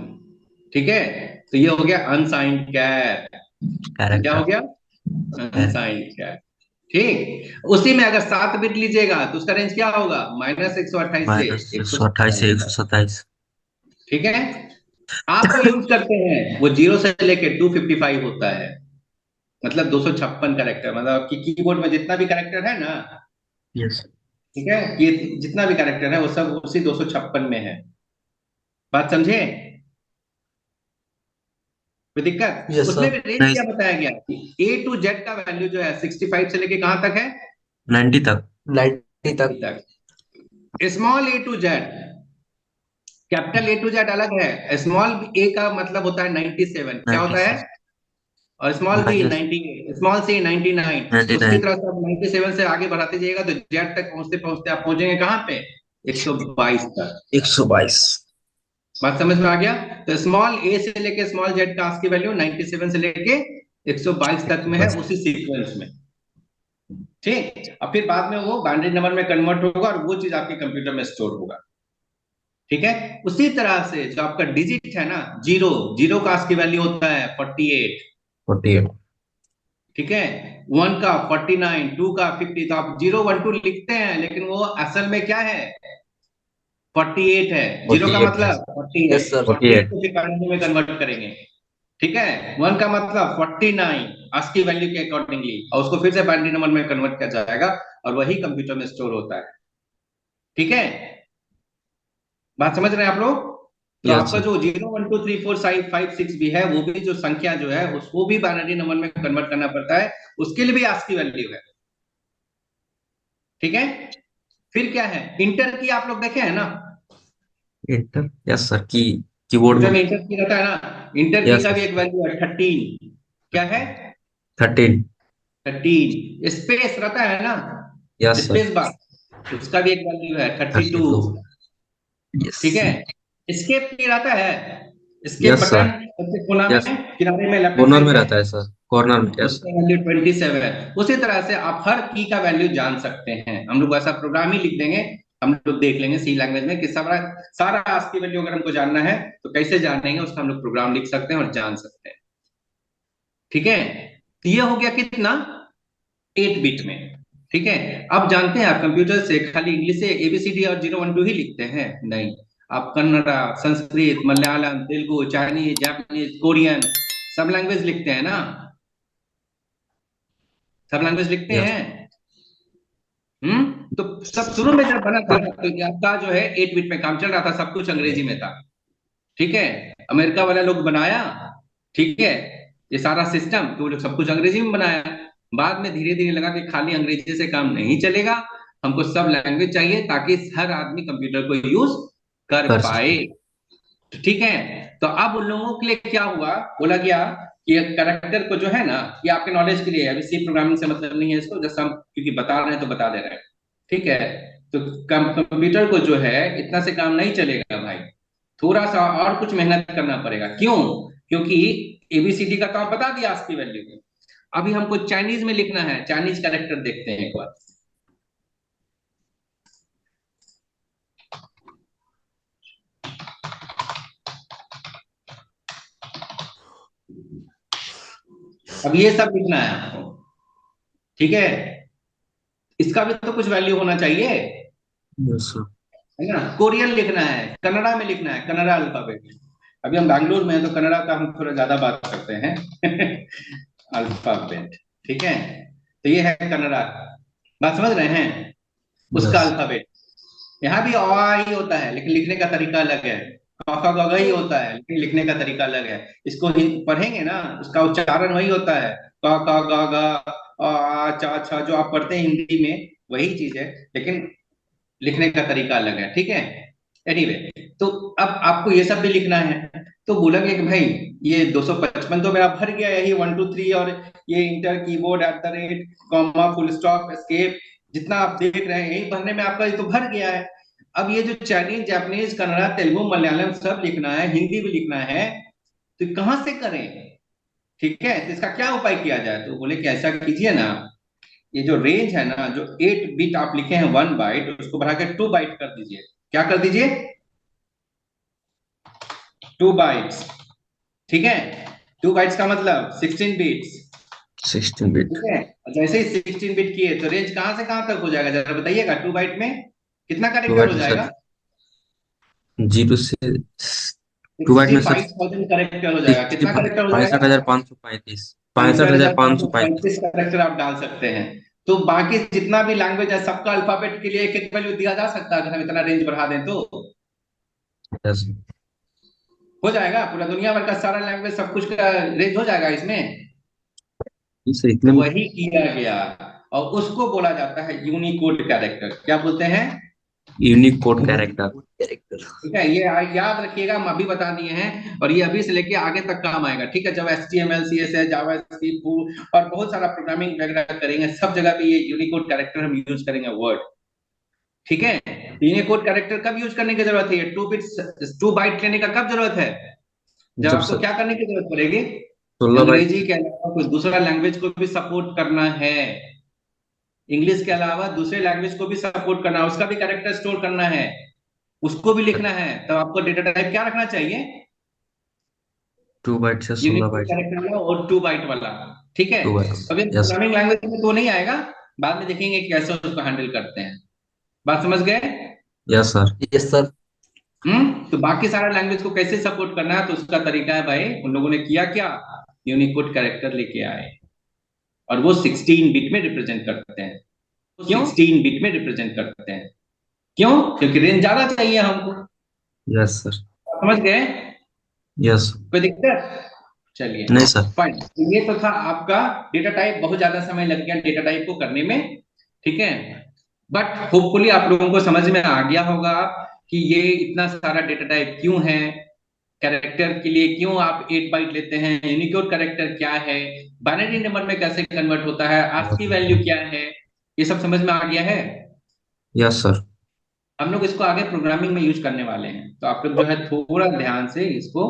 ठीक है। तो ये हो गया अनसाइंड कैर, क्या हो कैरेक्टर। गया, अनसाइंड कैर, ठीक। उसी में अगर 7 बिट लीजिएगा तो उसका रेंज क्या होगा, -128 से माइनस एक एक सौ सौ अट्ठाईस से सत्ताईस एक सौ तक सत्ताईस ठीक है। आप जो यूज करते हैं वो 0 से लेके 255 होता है, मतलब 256 कैरेक्टर, मतलब आपकी कीबोर्ड में जितना भी कैरेक्टर है ना, यस। ठीक है, ये जितना भी कैरेक्टर है वो सब उसी 256 में है, बात समझे, कोई दिक्कत। यस उसमें सर। भी रेंज नहीं। क्या बताया गया, A to Z का वैल्यू जो है 65 से लेके कहां तक है, 90 तक। 90 तक। 90 तक। Small A to Z, capital A to Z अलग है, स्मॉल ए का मतलब होता है 97, क्या होता है, 96। और small B minus 98, small C 99, उसी 99। तरह से आप 97 से आगे बढ़ाते जाइएगा तो जेड तक पहुंचते पहुंचते आप पहुंचेंगे कहां पे, 122 तक। 122। बात समझ में आ गया। तो स्मॉल ए से लेके स्मॉल जेड का की वैल्यू 97 से लेके 122 तक में है, 122। उसी सीक्वेंस में, ठीक। और फिर बाद में वो बाइनरी नंबर में कन्वर्ट होगा और वो चीज आपके कंप्यूटर में स्टोर होगा, ठीक है। उसी तरह से जो आपका डिजिट है ना, जीरो, जीरो का की वैल्यू होता है 48, 48। ठीक है। 1 का 49, 2 का 50, तो आप 0 1 2 लिखते हैं, लेकिन वो असल में क्या है, 48 है, जीरो का 48 है। मतलब 40 है, यस सर। 48 48। को फिर बाइनरी में कन्वर्ट करेंगे, ठीक है। 1 का मतलब 49 ASCII वैल्यू के अकॉर्डिंगली, और उसको फिर से बाइनरी नंबर में कन्वर्ट किया जाएगा, और वही कंप्यूटर में स्टोर होता है, ठीक है। बात समझ रहे हैं आप लोग। तो यस आपका सर। जो 0 1 2 3 4 5 6 भी है, वो भी जो संख्या जो है उसको भी बाइनरी नंबर में कन्वर्ट करना पड़ता है, उसके लिए भी ASCII वैल्यू है, ठीक है। फिर क्या है, इंटर की आप लोग देखे हैं ना, inter. Yes sir. Keyboard computer में। में इंटर की रहता है ना, इंटर की यस का भी सर। एक वैल्यू है 13, क्या है, 13। 13, स्पेस रहता है ना, यस सर। स्पेस बार, उसका भी एक वैल्यू है 32, 32। यस। ठीक है। स्केप की रहता है, स्केप यस बटन सर। सबसे कोना में यस। किनारे में लेफ्ट कॉर्नर साइड में पे, रहता है सर, कॉर्नर में। यस उसका वैल्यू 27। उसी तरह से आप हर की का वैल्यू जान सकते हैं, हम लोग ऐसा प्रोग्राम ही लिख देंगे, हम लोग देख लेंगे सी लैंग्वेज में कि सारा सारा आज की वैल्यू अगर हमको जानना है तो कैसे जानेंगे, उसका हम लोग प्रोग्राम लिख सकते हैं और जान सकते हैं, ठीक है। तो ये हो गया कितना, 8 बिट में, ठीक है। अब जानते हैं आप कंप्यूटर से खाली इंग्लिश से एबीसीडी और 0 1 2 ही लिखते हैं, नहीं, आप Kannada, Sanskrit, Malayalam, Telugu, Chinese, Japanese, Korean, सब लैंग्वेज लिखते हैं ना, सब लैंग्वेज लिखते यस। हैं। तो सब शुरू में जब बना था तो ये आपका जो है 8 बिट में काम चल रहा था, सब कुछ अंग्रेजी में था, ठीक है। अमेरिका वाला लोग बनाया, ठीक है, ये सारा सिस्टम तो वो लोग सब कुछ अंग्रेजी में बनाया, बाद में धीरे धीरे लगा कि खाली अंग्रेजी से काम नहीं चलेगा, हमको सब लैंग्वेज चाहिए ताकि हर आदमी कंप्यूटर को यूज कर कर पाए। सकते। तो ठीक है, तो अब उन लोगों के लिए क्या हुआ, बोला गया कि करेक्टर को जो है ना, ये आपके नॉलेज के लिए है, अभी सी प्रोग्रामिंग से मतलब नहीं है इसको, जैसे हम क्योंकि बता रहे हैं तो बता दे रहे हैं, ठीक है। तो कंप्यूटर को जो है इतना से काम नहीं चलेगा भाई, थोड़ा सा और कुछ मेहनत करना पड़ेगा। क्यों? क्योंकि एबीसीडी का तो आप बता दिया आज की वैल्यू, अभी हमको चाइनीज में लिखना है, चाइनीज कैरेक्टर देखते हैं एक बार। अब ये सब लिखना है आपको, ठीक है। इसका भी तो कुछ वैल्यू होना चाहिए, यस सर। है ना। कोरियन लिखना है, कन्नड़ा में लिखना है, कन्नड़ा अल्फाबेट। अभी हम बैंगलोर में हैं तो कन्नड़ा का हम थोड़ा ज्यादा बात करते हैं अल्फाबेट, ठीक है। तो ये है कन्नड़ा, बात समझ रहे हैं, उसका यस। अल्फाबेट। यहाँ भी अ ही होता है लेकिन लिखने का तरीका अलग है, क ख ग घ ही होता है लेकिन लिखने का तरीका अलग है। इसको पढ़ेंगे ना, उसका उच्चारण वही होता है, क ख ग घ आ च छ, जो आप पढ़ते हैं हिंदी में वही चीज है, लेकिन लिखने का तरीका अलग है, ठीक है। एनीवे, तो अब आपको ये सब भी लिखना है। तो बोला कि भाई ये 255 तो मेरा भर गया, यही 1 2 3 और ये inter keyboard eight the rate comma full stop escape, जितना आप देख रहे हैं यही भरने में आपका ये तो भर गया है। अब ये जो चाइनीज जापानीज कन्नड़ा तेलुगु मलयालम सब लिखना है, हिंदी भी लिखना है, तो कहाँ से करें? ठीक है, तो इसका क्या उपाय किया जाए? तो बोले कि ऐसा कीजिए ना, ये जो रेंज है ना, जो 8 बिट आप लिखे हैं 1 बाइट, उसको बढ़ा के 2 बाइट कर दीजिए। क्या कर दीजिए? 2 बाइट्स, ठीक है। 2 बाइट्स का मतलब 16 बिट्स, 16 बिट। ठीक है। और जैसे ही 16 बिट किए तो रेंज कहां से कहां तक हो जाएगा जरा बताइएगा, 2 बाइट में कितना टू करेक्टर बाइट हो में सर जाएगा? 0 से 2 बाइट सिक्सटी में सर फाइव थाउजेंड करेक्टर हो जाएगा। कितना करेक्टर हो जाएगा? 65,535। 65,535। 65,535 करेक्टर आप डाल सकते हैं। तो बाकी जितना भी लैंग्वेज है सबका अल्फाबेट के लिए एक एक वैल्यू दिया जा सकता है, अगर हम इतना रेंज बढ़ा दें तो यस हो जाएगा। पूरा दुनिया भर का सारा लैंग्वेज सब कुछ का रेंज हो जाएगा इसमें। सर, तो इतने में वही किया गया, और उसको बोला जाता है यूनिकोड कैरेक्टर। क्या बोलते हैं? Unique code character. कैरेक्टर। ठीक है, ये याद रखिएगा, हम अभी बता दिए हैं और ये अभी से लेके आगे तक काम आएगा, ठीक है। जब HTML CSS जावास्क्रिप्ट और बहुत सारा प्रोग्रामिंग वगैरह करेंगे, सब जगह पे ये यूनिकोड कैरेक्टर हम यूज करेंगे, वर्ड, ठीक है। यूनिकोड कैरेक्टर कब यूज करने की जरूरत है? ये 2 बाइट लेने का कब जरूरत है? जब जब आपको सर क्या करने की जरूरत पड़ेगी? 16 बाइट। अंग्रेजी के अलावा कुछ दूसरा लैंग्वेज को भी सपोर्ट करना है, इंग्लिश के अलावा दूसरे लैंग्वेज को भी सपोर्ट करना है, उसका भी कैरेक्टर स्टोर करना है, उसको भी लिखना है। तो आपको डेटा टाइप क्या रखना चाहिए? 2 बाइट से 16 यूनिकोड बाइट। कैरेक्टर वाला और 2 बाइट वाला, ठीक है। 2 बाइट। अभी यस। प्रोग्रामिंग लैंग्वेज में तो नहीं आएगा, बाद में देखेंगे कैसे उसको हैंडल करते हैं। बात समझ गए? Yes sir. Yes sir. तो बाकी सारा लैंग्वेज को कैसे सपोर्ट करना है, तो उसका तरीका है भाई, उन लोगों ने किया क्या, यूनिकोड कैरेक्टर लेके आए, और वो 16 बिट में रिप्रेजेंट करते हैं। क्यों 16 बिट में रिप्रेजेंट करते हैं? क्यों? क्योंकि रेंज ज्यादा चाहिए हमको। Yes sir. समझ गए? यस। कोई दिक्कत? चलिए, नहीं सर। फाइन। ये तो था आपका डेटा टाइप, बहुत ज्यादा समय लग गया डेटा टाइप को करने में, ठीक है। बट होपफुली आप लोगों को समझ में आ गया होगा कि ये इतना सारा डेटा टाइप क्यों है, कैरेक्टर के लिए क्यों आप 8 बाइट लेते हैं, यूनिकोड कैरेक्टर क्या है, बाइनरी नंबर में कैसे कन्वर्ट होता है, ASCII वैल्यू क्या है, ये सब समझ में आ गया है। Yes sir. हम लोग इसको आगे प्रोग्रामिंग में यूज करने वाले हैं, तो आप लोग जो है थोड़ा ध्यान से इसको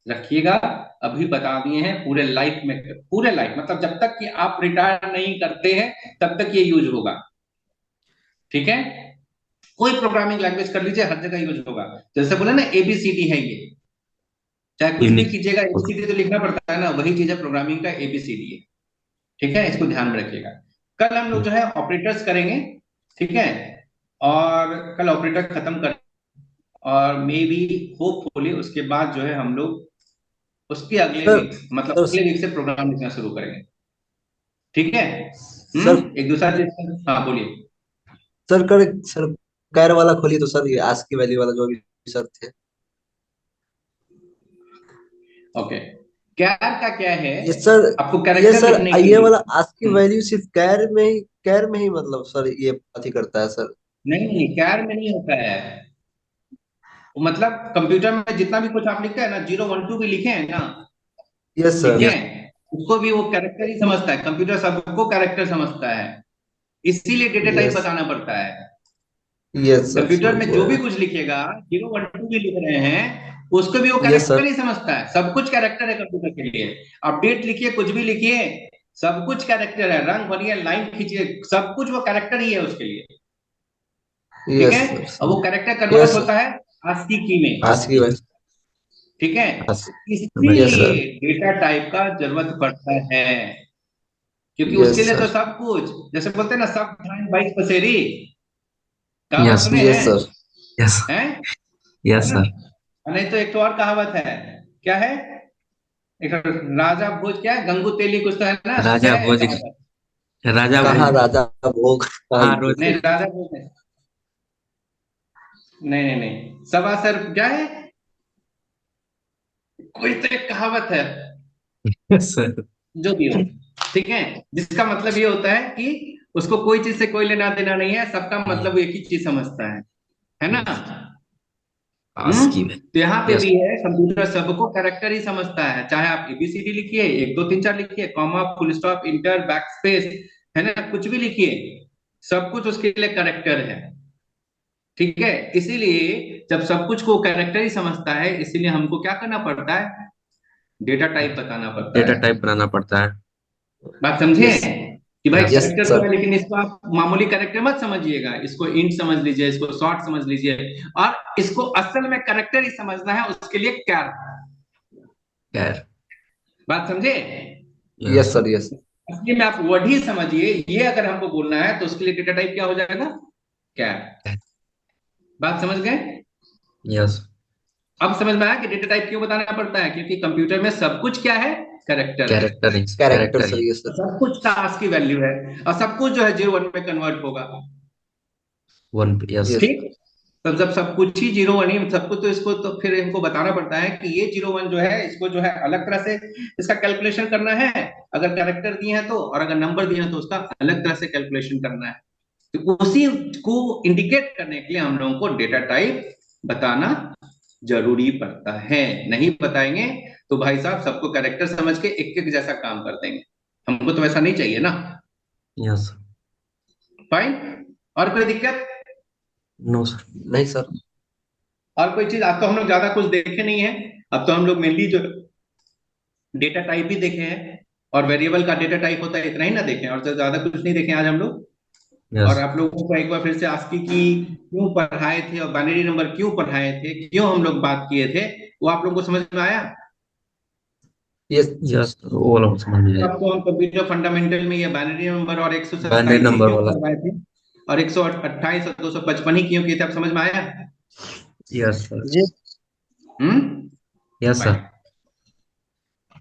रखिएगा। अभी बता दिए हैं, पूरे लाइफ में, पूरे लाइफ मतलब जब तक कि आप रिटायर नहीं करते हैं तब तक ये यूज होगा, ठीक है। कोई प्रोग्रामिंग लैंग्वेज कर लीजिए, हर जगह यूज होगा। जैसे बोले ना ABCD है ये, चाहे कुछ भी यूनिक। कीजिएगा ABCD तो लिखना पड़ता है ना, वही चीज है प्रोग्रामिंग का ABCD है, ठीक है। इसको ध्यान में रखिएगा। कल हम लोग जो है ऑपरेटर्स करेंगे, ठीक है। और कल ऑपरेटर खत्म कर, और मे बी होपफुली उसके बाद जो है हम लोग उसके अगले सर वीक, मतलब सर अगले वीक से प्रोग्राम लिखना शुरू करेंगे, ठीक है। सर एक दूसरा चीज, हाँ बोलिए। सर कर सर कैर वाला खोलिए तो सर, ये आज की वैल्यू वाला जो भी सर थे। ओके, कैर का क्या है, ये सर आपको ये कैरेक्टर सर लिखने के ये लिए। वाला आज की वैल्यू सिर्फ कैर में ही मतलब सर ये अथी करता है सर। नहीं नहीं, कैर में नहीं होता है। मतलब कंप्यूटर में जितना भी कुछ आप लिखते हैं ना, 0 1 2 भी लिखे हैं ना, यस ठीक सर। है, उसको भी वो कैरेक्टर ही समझता है, कंप्यूटर सबको कैरेक्टर समझता है, इसीलिए डेटा टाइप यस बताना पड़ता है। यस सर कंप्यूटर समझ में जो गया। भी कुछ लिखेगा, 0 1 2 भी लिख रहे हैं, उसको भी वो यस कैरेक्टर सर। ही समझता है, सब कुछ कैरेक्टर है कंप्यूटर के लिए। अपडेट लिखिए, कुछ भी लिखिए, सब कुछ कैरेक्टर है, रंग भरिए, लाइन खींचिए, सब कुछ वो कैरेक्टर ही है उसके लिए। ठीक है, यस सर अब समझ। वो कैरेक्टर कन्वर्ट यस सर। होता है आस्की की में। आज की वैल्यू। ठीक है, यस इसीलिए सर। डेटा टाइप का जरूरत पड़ता है, क्योंकि उसके यस लिए तो सर। सब कुछ, जैसे बोलते हैं ना, सब धान 22 पसेरी, कहावत यस सुने यस हैं? सर। यस हैं, है यस ना? सर। नहीं तो एक तो और कहावत है, क्या है, एक राजा भोज, क्या है, गंगू तेली, कुछ तो है ना, राजा है भोज कहावत। राजा कहाँ भोज राजा भोग कहाँ हाँ गंगू नहीं, रोटी। तेली। राजा भोज नहीं, नहीं नहीं नहीं, सवासर क्या है, कोई तो एक कहावत है, यस सर। जो भी हो, ठीक है, जिसका मतलब ये होता है कि उसको कोई चीज से कोई लेना देना नहीं है, सबका मतलब वो एक ही चीज समझता है ना? यस आज की में। तो यहाँ पे यस भी है, कंप्यूटर सबको कैरेक्टर ही समझता है, चाहे आप एबीसीडी लिखिए, 1 2 3 4 लिखिए, comma, full stop, inter, backspace, है ना, कुछ भी लिखिए, सब कुछ उसके लिए कैरेक्टर है। ठीक है, इसीलिए जब सब कुछ को कैरेक्टर ही समझता है, इसीलिए हमको क्या करना पड़ता है, डेटा टाइप बताना पड़ता डेटा है। टाइप बनाना पड़ता है। बात समझे, यस। कि भाई यस यस कैरेक्टर तो सर। है, लेकिन इसको आप मामूली कैरेक्टर मत समझिएगा, इसको इंट समझ लीजिए, इसको शॉर्ट समझ लीजिए, और इसको असल में कैरेक्टर ही समझना है, उसके लिए क्या, कैर। बात समझे? Yes yes sir. यस। असली में आप वर्ड ही समझिए, ये अगर हमको बोलना है तो उसके लिए डेटा टाइप क्या हो जाएगा, क्या, बात समझ गए? यस अब समझ में आया कि डेटा टाइप क्यों बताना पड़ता है, क्योंकि कंप्यूटर में सब कुछ क्या है, कैरेक्टर है, कैरेक्टर ही कैरेक्टर कैरेक्टर सर। ही यस सर। सब कुछ टास्क की वैल्यू है, और सब कुछ जो है 0 1 में कन्वर्ट होगा। One yes. यस। ठीक, तब जब सब कुछ ही 0 1 ही सब कुछ, तो इसको तो फिर इनको बताना पड़ता है कि ये 0 1 जो है, इसको जो है अलग तरह से इसका कैलकुलेशन करना है, अगर कैरेक्टर दिए हैं तो, और अगर नंबर दिए हैं तो उसका अलग तरह से कैलकुलेशन करना है। तो उसी को इंडिकेट करने के लिए हम लोगों को डेटा टाइप बताना जरूरी पड़ता है, नहीं बताएंगे तो भाई साहब सबको कैरेक्टर समझ के एक एक जैसा काम कर देंगे, हमको तो वैसा नहीं चाहिए ना। यस फाइन, और कोई दिक्कत? No sir. नहीं सर। और कोई चीज, अब तो हम लोग ज्यादा कुछ देखे नहीं है, अब तो हम लोग मेनली जो डेटा टाइप ही देखे हैं, और वेरिएबल का डेटा टाइप होता है, इतना ही ना देखे हैं, और तो ज्यादा कुछ नहीं देखे आज हम लोग। यस और आप लोगों को एक बार फिर से आस्की की क्यों पढ़ाए थे, और बाइनरी नंबर क्यों पढ़ाए थे, क्यों हम लोग बात किए थे, वो आप लोगों को समझ में आया? यस। यस वो लोग समझ में तो आए। आपको हम कंप्यूटर फंडामेंटल में ये बाइनरी नंबर और बाइनरी 127 ही नंबर क्यों वाला। करवाए थे, और 128 और 255 ही क्यों किए थे, आप समझ में आया? Yes sir. जी। Hmm, yes sir. Fine,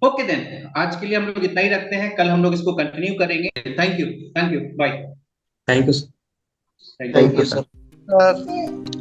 okay then, आज के लिए हम लोग इतना ही रखते हैं, कल हम लोग इसको कंटिन्यू करेंगे। Thank you, thank you, bye, thank you. Thank thank you. You okay sir. Sir.